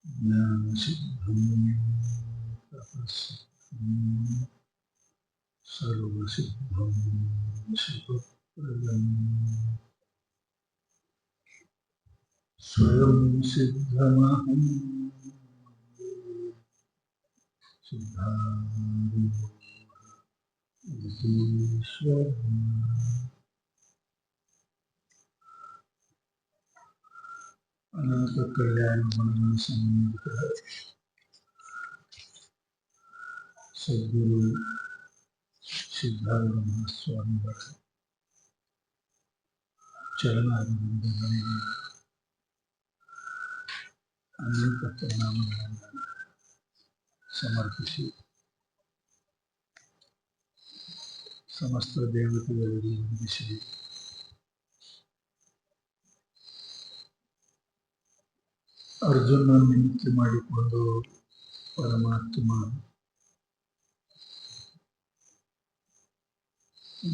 ಜ್ಞಾನಸಿದ್ಧಂ ತಪಸ್ಸಿದ್ಧಂ ಸರ್ವಸಿದ್ಧಂ ಶಿವಪ್ರದಂ ಸ್ವಯಂ ಸಿದ್ಧಮಹಂ ಸಿದ್ಧಾರೂಢೀಶ್ವರಂ ಅನಂತ ಕಲ್ಯಾಣ ಗುಣಗಳ ಸಂಬಂಧಿತ ಸದ್ಗುರು ಸಿದ್ಧಾರೂಢ ಮಹಾಸ್ವಾಮಿಗಳ ಚರಣಾರವಿಂದಗಳಿಗೆ ಅನೇಕ ಪ್ರಣಾಮಗಳನ್ನು ಸಮರ್ಪಿಸಿ ಸಮಸ್ತ ದೇವತೆಗಳಿಗೆ ವಂದಿಸಿ ಅರ್ಜುನ ನಿಮಿತ್ತ ಮಾಡಿಕೊಂಡು ಪರಮಾತ್ಮ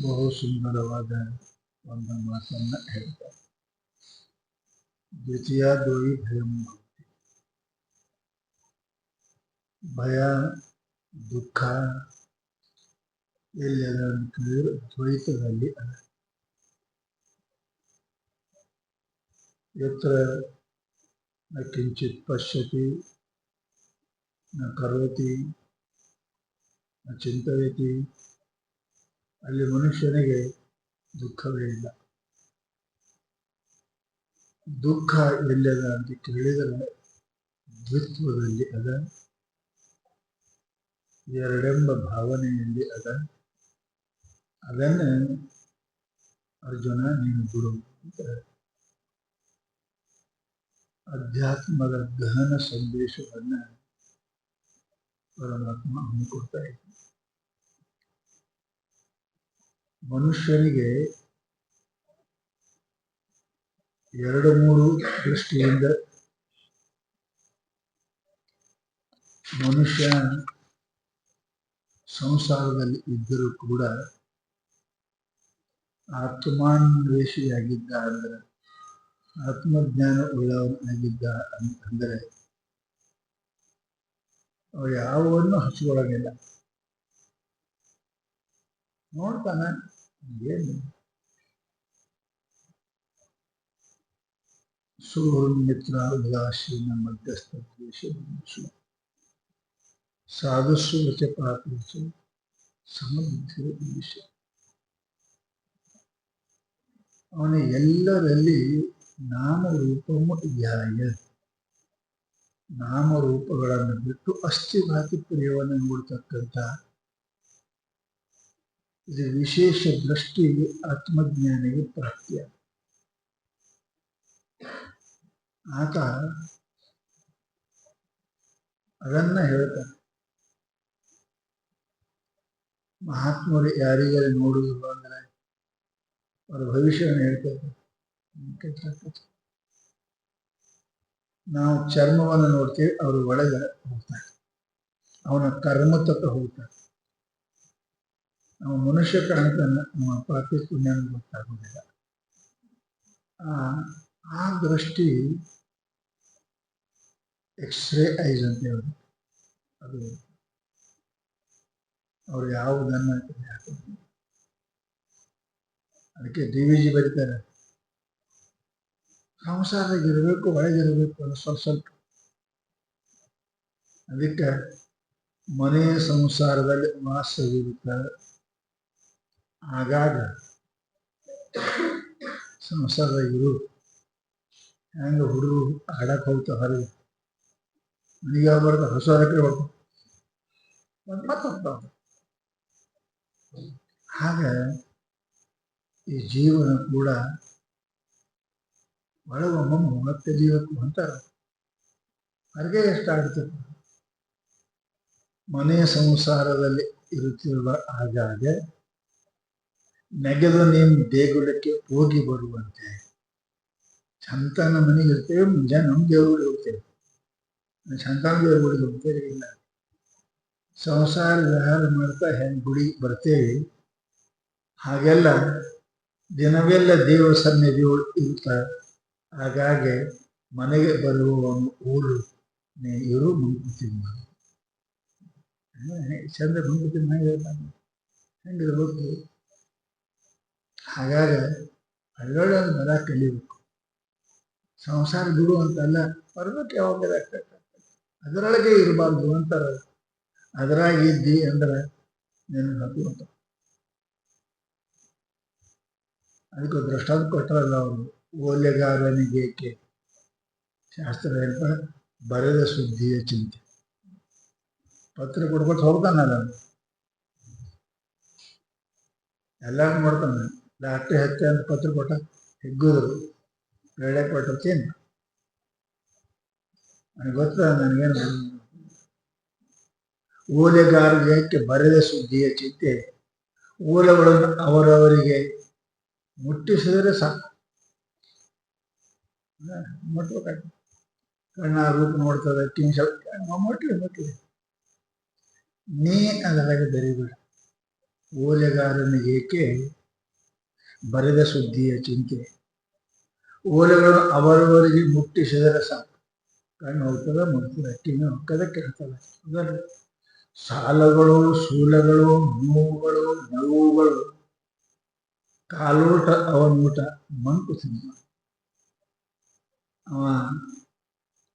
ಬಹು ಸುಂದರವಾದ ಒಂದು ಮಾತನ್ನ ಹೇಳ್ತಾರೆ. ದ್ವಿತೀಯ ದ್ವಯಿ ಭಯಂ ಭವತಿ. ಭಯ ದುಃಖ ಎಲ್ಲದ ದ್ವೈತದಲ್ಲಿ ಅದ. ಯತ್ರ ನ ಕಿಂಚಿತ್ ಪಶ್ಯತಿ ನ ಕರೋತಿ ನ ಚಿಂತಯತಿ ಅಲ್ಲಿ ಮನುಷ್ಯನಿಗೆ ದುಃಖವೇ ಇಲ್ಲ. ದುಃಖ ಎಲ್ಲದ ಅಂತ ಕೇಳಿದರೆ ದ್ವಿತ್ವದಲ್ಲಿ ಅದ, ಎರಡೆಂಬ ಭಾವನೆಯಲ್ಲಿ ಅದ. ಅದನ್ನೇ ಅರ್ಜುನ ನೀನು ಬಿಡು ಅಂತ ಅಧ್ಯಾತ್ಮದ ಗಹನ ಸಂದೇಶವನ್ನ ಪರಮಾತ್ಮ ಹಮ್ಮಿಕೊಡ್ತಾ ಇದ್ದಾನೆ. ಮನುಷ್ಯನಿಗೆ ಎರಡು ಮೂರು ದೃಷ್ಟಿಯಿಂದ ಮನುಷ್ಯ ಸಂಸಾರದಲ್ಲಿ ಇದ್ದರೂ ಕೂಡ ಆತ್ಮಾನ್ವೇಷಿಯಾಗಿದ್ದ ಅಂದರೆ ಆತ್ಮಜ್ಞಾನ ಉಳ್ಳವನಾಗಿದ್ದ ಅಂತಂದರೆ ಅವ ಯಾವನ್ನು ಹಚ್ಕೊಳ್ಳೋದಿಲ್ಲ. ನೋಡ್ತಾನೆ ಏನು ಸುಮಿತ್ರ ಉದಾಸೀನ ಮಧ್ಯಸ್ಥ ದ್ವೇಷ ಸಾಧುಸ್ಸು ವಚ ಪಾಪೇಶು ಸಮಬುದ್ಧಿಯ ದ್ವೇಷ. ಅವನ ಎಲ್ಲರಲ್ಲಿ ನಾಮರೂಪಮು ಧ್ಯಾಯ. ನಾಮರೂಪಗಳನ್ನು ಬಿಟ್ಟು ಅಸ್ಥಿಭಾತಿ ಪ್ರಿಯವನ್ನು ನೋಡ್ತಕ್ಕಂಥ ಇದು ವಿಶೇಷ ದೃಷ್ಟಿ ಆತ್ಮಜ್ಞಾನಿಗೆ ಪ್ರಾಪ್ತಿಯ. ಆತ ಅದನ್ನ ಹೇಳ್ತಾನೆ. ಮಹಾತ್ಮರು ಯಾರಿಗಾರ ನೋಡುವುದಿಲ್ಲ ಅಂದ್ರೆ ಅವರ ಭವಿಷ್ಯವನ್ನು ಹೇಳ್ತಾರೆ. ನಾವು ಚರ್ಮವನ್ನು ನೋಡ್ತೀವಿ, ಅವರು ಒಳಗೆ ಹೋಗ್ತಾರೆ, ಅವನ ಕರ್ಮ ತಕ್ಕ ಹೋಗ್ತಾರೆ. ನಾವು ಮನುಷ್ಯ ಕಾಣ್ತಾನೆ, ನಮ್ಮ ಪಾಪಿ ಪುಣ್ಯ ಗೊತ್ತಾಗೋದಿಲ್ಲ. ಆ ದೃಷ್ಟಿ ಎಕ್ಸ್ರೇ ಐಸ್ ಅಂತ ಹೇಳಿ ಅದು ಅವ್ರು ಯಾವುದನ್ನ ಅದಕ್ಕೆ DVG ಬರೀತಾರೆ, ಸಂಸಾರದಾಗಿರ್ಬೇಕು ಒಳಗಿರ್ಬೇಕು ಅದು ಸ್ವಲ್ಪ. ಅದಕ್ಕೆ ಮನೆಯ ಸಂಸಾರದಲ್ಲಿ ವಾಸವಿರುತ್ತಾರೆ. ಆಗಾಗ ಸಂಸಾರದಾಗಿರು ಹೆಂಗ ಹುಡುಗರು ಆಡಕ್ ಹೋಗ್ತಾ ಹೊರಗೆ ಮನೆಗೆ ಬರ್ತಾರೆ, ಹೊಸ ಹೊರಕ್ಕೆ ಹೋಗ್ತಾರೆ, ಮತ್ತೆ ಹಾಗೆ ಈ ಜೀವನ ಕೂಡ ಒಳಗೊಮ್ಮೆ ಮತ್ತೆ ಜೀವಕ್ಕೂ ಅಂತಾರೆ. ಹೊರಗೆ ಎಷ್ಟಾಗ್ತದೆ ಮನೆಯ ಸಂಸಾರದಲ್ಲಿ ಇರುತ್ತಿರುವ ಆಗಾಗ ನೆಗೆದು ನಿಮ್ಮ ದೇಗುಲಕ್ಕೆ ಹೋಗಿ ಬರುವಂತೆ. ಸಂತಾನ ಮನೆಗೆ ಇರ್ತೇವೆ, ಮುಂಜಾನೆ ನಮ್ಮ ದೇವರಿಗೆ ಹೋಗ್ತೇವೆ, ಸಂತಾನ ದೇವರಿಗೆ ಹೋಗ್ತೇವೆ ಇಲ್ಲ. ಸಂಸಾರ ವ್ಯವಹಾರ ಮಾಡ್ತಾ ಹೆಂಗೆ ಗುಡಿ ಬರ್ತೇವೆ ಹಾಗೆಲ್ಲ ದಿನವೆಲ್ಲ ದೇವ ಸನ್ನಿಧಿಯೊಳು ಇರುತ್ತ. ಹಾಗಾಗಿ ಮನೆಗೆ ಬರುವವನು ಊರು ನೀ ಇರು ಮಂಕುತಿಮ್ಮ. ಚಂದ್ರ ಮಂಕುತಿಮ್ಮ ಹೆಂಗಿರ್ಬೇಕು. ಹಾಗಾಗಿ ಒಳ್ಳೊಳ್ಳೆ ಒಂದು ಮರ ಕಲಿಬೇಕು. ಸಂಸಾರ ಬಿಡು ಅಂತಲ್ಲ, ಬರ್ಬೇಕು ಯಾವಾಗ ಅದರೊಳಗೆ ಇರಬಾರ್ದು ಅಂತಾರ. ಅದರಾಗ ಇದ್ದಿ ಅಂದ್ರೆ ನಿನಗೆ ಹತ್ತುವಂತ. ಅದಕ್ಕೆ ದೃಷ್ಟಾಂತ ಕೊಟ್ಟರಲ್ಲ ಅವರು, ಓಲೆಗಾರನಿಗೇಕೆ ಶಾಸ್ತ್ರ ಹೇಳ್ತಾ ಬರೆದ ಸುದ್ದಿಯ ಚಿಂತೆ. ಪತ್ರ ಕೊಡ್ಕೊಟ್ಟು ಹೋಗ್ತಾನಲ್ಲ, ಎಲ್ಲರೂ ಮಾಡ್ತಾನೆ. ಲಾಟ್ರಿ ಹತ್ತೆ ಅಂತ ಪತ್ರ ಕೊಟ್ಟ ಹಿಗ್ಗುದು ಬೇಳೆ ಕೊಟ್ಟು ತಿಂದು ನನಗೆ ಗೊತ್ತ. ನನಗೇನು ಓಲೆಗಾರನಿಗೆ ಬರೆದ ಸುದ್ದಿಯ ಚಿಂತೆ. ಓಲೆಗಳನ್ನು ಅವರವರಿಗೆ ಮುಟ್ಟಿಸಿದರೆ ಸಾಕು. ಮುಟ್ಬೇಕಾಗ್ತದೆ. ಕಣ್ಣ ರೂಪ ನೋಡ್ತದೆ, ಕಿಂಶ ಮುಟ್ಟಿ ನೀ ಅದರಾಗೆ ಬೆರಿಬೇಡ. ಓಲೆಗಾರನಿಗೇಕೆ ಬರೆದ ಸುದ್ದಿಯ ಚಿಂತೆ. ಓಲೆಗಳು ಅವರವರಿಗೆ ಮುಟ್ಟಿಸಿದರೆ ಸಾಕು. ಕಣ್ಣು ಹೋಗ್ತದ, ಮುಟ್ತದೆ, ಕಿವಿ ಹೋಗ್ತದೆ, ಕೆಡ್ತದೆ. ಅದರಲ್ಲಿ ಸಾಲಗಳು, ಶೂಲಗಳು, ನೋವುಗಳು, ನೋವುಗಳು, ಕಾಲೂಟ ಅವನೂಟ ಮಂಕುತಿಮ್ಮ. ಅವ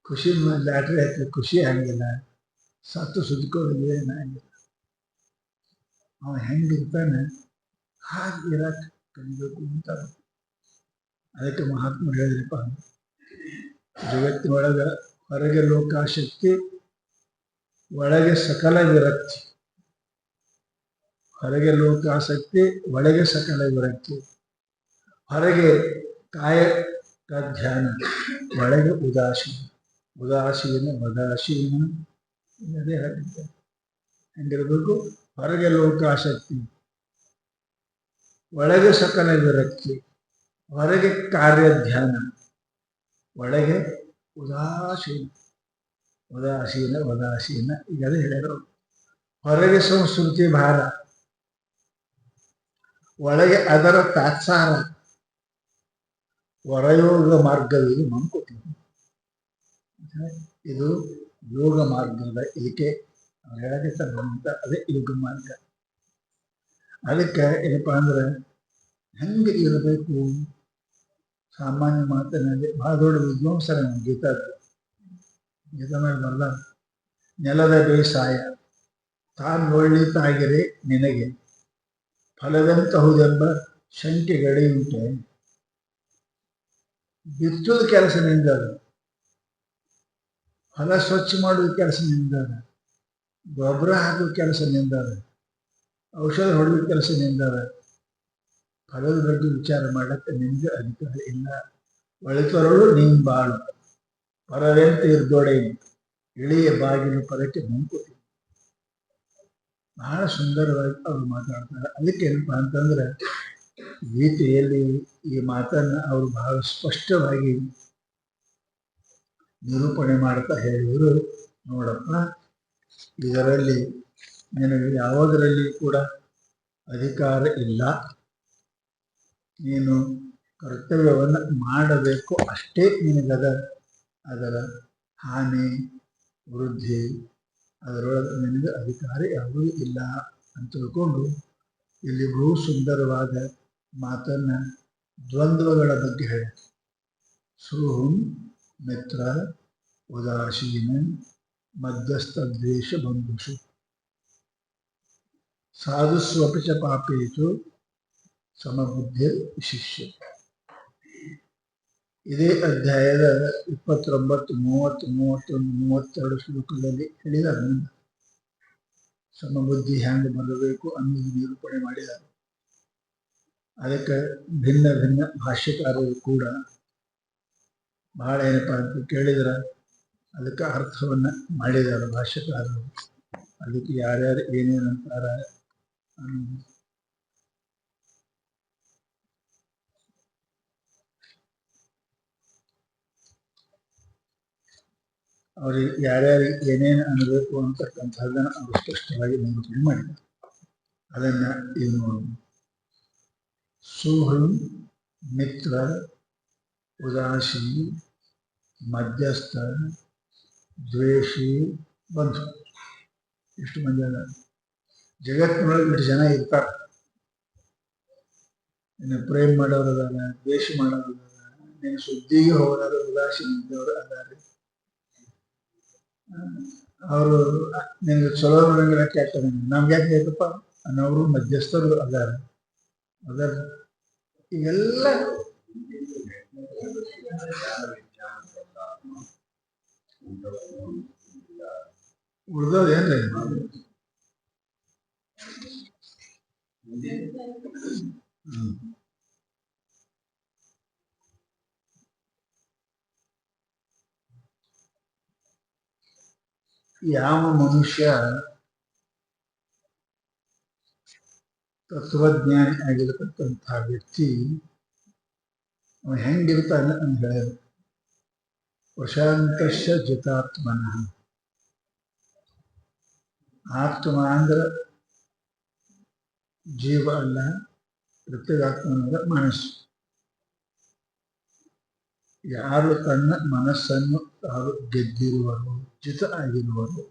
ಖುಷಿ ಲಾಟ್ರಿ ಹಾಕಿ ಖುಷಿ ಆಗಿಲ್ಲ, ಸತ್ತು ಸುದ್ಕೋಳಿಗೆ ಏನಾಗಿಲ್ಲ. ಅವ ಹೆಂಗಿರ್ತಾನೆ ಹಾಗೆ ಇರಕ್ಕೆ ಕಲಿಬೇಕು ಅಂತ. ಅದಕ್ಕೆ ಮಹಾತ್ಮರು ಹೇಳಿದ್ರಪ್ಪ, ಜಗತ್ತಿನೊಳಗ ಹೊರಗೆ ಲೋಕಾಸಕ್ತಿ, ಒಳಗೆ ಸಕಲ ವಿರಕ್ತಿ. ಹೊರಗೆ ಲೋಕಾಸಕ್ತಿ, ಒಳಗೆ ಸಕಲ ವಿರಕ್ತಿ. ಹೊರಗೆ ಕಾಯ ಧ್ಯಾನ, ಒಳಗೆ ಉದಾಸೀನ. ಉದಾಸೀನ ವದಾಸೀನ ಅದೇ ಹೇಳಿದ್ದೆ. ಹೆಂಗಿರ್ಬೇಕು? ಹೊರಗೆ ಲೋಕಾಸಕ್ತಿ, ಒಳಗೆ ಸಕಲ ವಿರಕ್ತಿ. ಹೊರಗೆ ಕಾರ್ಯ ಧ್ಯಾನ, ಒಳಗೆ ಉದಾಸೀನ. ಉದಾಸೀನ ವದಾಸೀನ ಈಗ ಅದೇ ಹೇಳಿದ್ರು. ಹೊರಗೆ ಸಂಸ್ಕೃತಿ ಭಾರ, ಒಳಗೆ ಅದರ ತಾತ್ಸಾರ. ವರಯೋಗ ಮಾರ್ಗವಿದು ಮಂಕುತಿಮ್ಮ. ಇದು ಯೋಗ ಮಾರ್ಗದ ಏಕೆ ಹೇಳಕಂತ. ಅದೇ ಯೋಗ ಮಾರ್ಗ. ಅದಕ್ಕೆ ಏನಪ್ಪಾ ಅಂದ್ರೆ ಹೆಂಗೆ ಇರಬೇಕು. ಸಾಮಾನ್ಯ ಮಾತಿನಲ್ಲಿ ಬಹಳ ದೊಡ್ಡ ವಿದ್ವಾಂಸರ ಗೀತಾ ಮೇಲೆ ಬರಲ್ಲ. ನೆಲದ ಬೇಸಾಯ ತಾನೊಳ್ಳಿತಾಗಿರೆ ನಿನಗೆ ಫಲದಂತಹುದೆಂಬ ಶಂಕೆಗಳೆಯುಂಟೆ. ಬಿತ್ತುವ ಕೆಲಸ ನಿಂದದ, ಹೊಲ ಸ್ವಚ್ಛ ಮಾಡುವ ಕೆಲಸ ನಿಂದದ, ಗೊಬ್ಬರ ಹಾಕುವ ಕೆಲಸ ನಿಂದದ, ಔಷಧ ಹೊಡೆಯುವ ಕೆಲಸ ನಿಂದದ. ಫಲದ ಬಗ್ಗೆ ವಿಚಾರ ಮಾಡಕ್ಕೆ ನಿಮ್ಗೆ ಅಧಿಕಾರ ಇಲ್ಲ. ಒಳಿತರಳು ನೀನ್ ಬಾಳು, ಪರವೆಂತ ಇರ್ದೊಡೆ ಇಳಿಯ ಬಾಗಿಲು ಪದಕ್ಕೆ ಮಂಕುತಿಮ್ಮ. ಬಹಳ ಸುಂದರವಾಗಿ ಅವ್ರು ಮಾತಾಡ್ತಾರೆ. ಅದಕ್ಕೆ ಏನಪ್ಪಾ ಅಂತಂದ್ರೆ ಗೀತೆಯಲ್ಲಿ ಈ ಮಾತನ್ನ ಅವರು ಬಹಳ ಸ್ಪಷ್ಟವಾಗಿ ನಿರೂಪಣೆ ಮಾಡ್ತಾ ಹೇಳಿದ್ರು. ನೋಡಪ್ಪ, ಇದರಲ್ಲಿ ನಿನಗೆ ಯಾವುದರಲ್ಲಿ ಕೂಡ ಅಧಿಕಾರ ಇಲ್ಲ. ನೀನು ಕರ್ತವ್ಯವನ್ನು ಮಾಡಬೇಕು ಅಷ್ಟೇ ನಿನಗದ. ಅದರ ಹಾನಿ ವೃದ್ಧಿ ಅದರೊಳಗೆ ನಿನಗೆ ಅಧಿಕಾರ ಯಾವುದೂ ಇಲ್ಲ ಅಂತ ತಿಳ್ಕೊಂಡು ಇಲ್ಲಿ ಬಹು ಸುಂದರವಾದ ಮಾತನ್ನ ದ್ವಂದ್ವಗಳ ಬಗ್ಗೆ ಹೇಳಿ. ಸೋಹಂ ಮಿತ್ರ ಉದಾಸೀನ ಮಧ್ಯಸ್ಥ ದ್ವೇಷ ಬಂಧುಷು ಸಾಧುಸ್ವಪಿ ಚ ಪಾಪೇಷು ಸಮಬುದ್ಧಿ ವಿಶಿಷ್ಯ. ಇದೇ ಅಧ್ಯಾಯದ 29, 30, 31, 32 ಶ್ಲೋಕದಲ್ಲಿ ಹೇಳಿದ್ದಾರೆ. ಸಮಬುದ್ಧಿ ಹ್ಯಾಂಗ ಬರಬೇಕು ಅನ್ನೋದು ನಿರೂಪಣೆ ಮಾಡಿದ್ದಾರೆ. ಅದಕ್ಕೆ ಭಿನ್ನ ಭಿನ್ನ ಭಾಷ್ಯಕಾರರು ಕೂಡ ಬಹಳ ಏನಪ್ಪಾ ಅಂತ ಕೇಳಿದ್ರ ಅದಕ್ಕೆ ಅರ್ಥವನ್ನ ಮಾಡಿದ್ದಾರೆ ಭಾಷ್ಯಕಾರರು. ಅದಕ್ಕೆ ಯಾರ್ಯಾರು ಏನೇನಂತಾರ ಅವ್ರಿಗೆ ಯಾರ್ಯಾರಿಗೆ ಏನೇನು ಅನ್ಬೇಕು ಅಂತಕ್ಕಂಥದ್ದನ್ನ ಅವರು ಸ್ಪಷ್ಟವಾಗಿ ನಿರೂಪಣೆ ಮಾಡಿದ್ದಾರೆ. ಅದನ್ನ ಇದು ನೋಡೋಣ. ಸುಹೃನ್ ಮಿತ್ರ ಉದಾಸಿ ಮಧ್ಯಸ್ಥ ದ್ವೇಷಿ ಬಂಧು. ಇಷ್ಟು ಮಂದಿ ಅದ. ಜಗತ್ತಿನೊಳಗೆ ಇಷ್ಟು ಜನ ಇರ್ತಾರೆ. ನಿನ್ನ ಪ್ರೇಮ್ ಮಾಡೋರು ಅದಾರ, ದ್ವೇಷ ಮಾಡೋರು ಅದಾರ, ನಿನ್ನ ಸುದ್ದಿಗೆ ಹೋಗೋದಾರ ಉದಾಸೀನದವರು ಅದಾರ. ಅವರು ನಿನ್ಗೆ ಚಲೋ ನೋಡಂಗಿಲ್ಲ, ಕೆಟ್ಟ ನಮ್ಗೆ ಯಾಕೆ ಬೇಕಪ್ಪ ಅನ್ನೋರು ಮಧ್ಯಸ್ಥರು ಅದಾರ. ಅದರ ಈಗೆಲ್ಲ ಉಳ್ದೋದೇನ್ರಿ? ಯಾವ ಮನುಷ್ಯ ತತ್ವಜ್ಞಾನಿ ಆಗಿರತಕ್ಕಂಥ ವ್ಯಕ್ತಿ ಅವ ಹೆಂಗಿರ್ತಾನೆ ಅಂತ ಹೇಳಿದ್ರು. ಪ್ರಶಾಂತಶ್ಯ ಜಿತಾತ್ಮನಃ. ಆತ್ಮ ಅಂದ್ರೆ ಜೀವ ಅಲ್ಲ, ಪ್ರತ್ಯೇಗಾತ್ಮ ಅಂದ್ರೆ ಮನಸ್ಸು. ಯಾರು ತನ್ನ ಮನಸ್ಸನ್ನು ತಾವು ಗೆದ್ದಿರುವರು, ಜಿತ ಆಗಿರುವರು.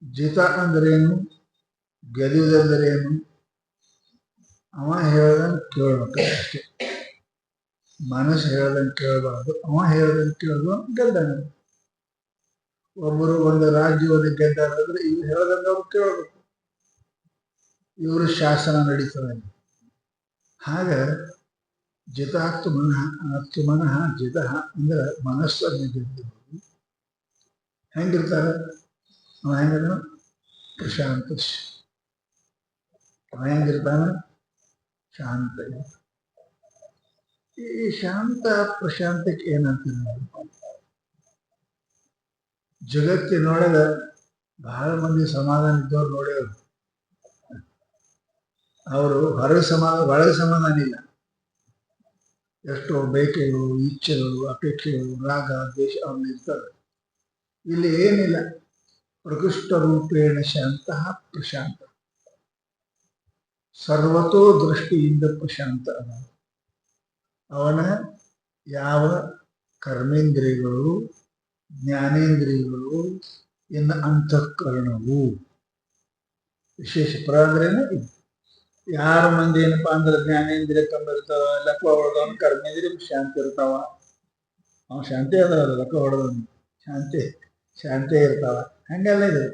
ಜಿತ ಅಂದ್ರೇನು, ಗೆಲ್ಲುವುದೆಂದರೇನು? ಅವ ಹೇಳ್ದಂಗೆ ಕೇಳ್ಬೇಕು ಅಷ್ಟೇ. ಮನಸ್ಸು ಹೇಳ್ದಂಗೆ ಕೇಳಬಾರ್ದು, ಅವ ಹೇಳ್ದಂಗೆ ಕೇಳಿದ್ರು ಗೆದ್ದಾನ. ಒಬ್ಬರು ಒಂದು ರಾಜ್ಯವನ್ನು ಗೆದ್ದಾರಾದ್ರೆ ಇವ್ರು ಹೇಳ್ದಂಗೆ ಅವ್ರು ಕೇಳಬೇಕು, ಇವರು ಶಾಸನ ನಡೀತದೆ. ಹಾಗೆ ಜಿತಾತ್ಮನಃ ಆತ್ಮನಃ ಜಿತ ಅಂದ್ರೆ ಮನಸ್ಸನ್ನು ಗೆದ್ದಿರುವುದು. ಹೆಂಗಿರ್ತಾರೆ ಅವ? ಹೆಂಗಿರ ಪ್ರಶಾಂತ. ಅವ ಹೆಂಗಿರ್ತಾನೆ? ಶಾಂತ. ಈ ಶಾಂತ ಪ್ರಶಾಂತಕ್ಕೆ ಏನಂತೀವಿ? ಜಗತ್ತಿನೊಳಗ ಬಹಳ ಮಂದಿ ಸಮಾಧಾನ ಇದ್ದವ್ರು ನೋಡ್ಯವ್ರು. ಅವರು ಹೊರಗೆ ಸಮಾಧಾನ, ಒಳಗೆ ಸಮಾಧಾನ ಇಲ್ಲ. ಎಷ್ಟೋ ಬೇಕೆಗಳು, ಇಚ್ಛೆಗಳು, ಅಪೇಕ್ಷೆಗಳು, ರಾಗ ದ್ವೇಷ ಅವನ್ನ ಇರ್ತಾರೆ. ಇಲ್ಲಿ ಏನಿಲ್ಲ. ಪ್ರಕೃಷ್ಟ ರೂಪೇಣ ಶಾಂತ ಪ್ರಶಾಂತ. ಸರ್ವತೋ ದೃಷ್ಟಿಯಿಂದ ಪ್ರಶಾಂತ ಅದ. ಅವನ ಯಾವ ಕರ್ಮೇಂದ್ರಿಯಗಳು, ಜ್ಞಾನೇಂದ್ರಿಯಗಳು, ಇನ್ನು ಅಂತಃಕರಣವು ವಿಶೇಷ ಪ್ರ ಅಂದ್ರೇನು ಇದು. ಯಾರ ಮಂದಿ ಏನಪ್ಪಾ ಅಂದ್ರೆ ಜ್ಞಾನೇಂದ್ರಿಯ ಕಮ್ಮಿ ಇರ್ತಾವ, ಲಕ್ಕ ಹೊಡೆದವನು ಕರ್ಮೇಂದ್ರಿಯ ಶಾಂತಿ ಇರ್ತಾವ. ಅವ ಶಾಂತಿ ಅದಾವ, ಲಕ್ಕ ಹೊಡೆದವನು ಶಾಂತಿ ಇರ್ತಾವ. ಹಂಗೆಲ್ಲ ಇದೆ.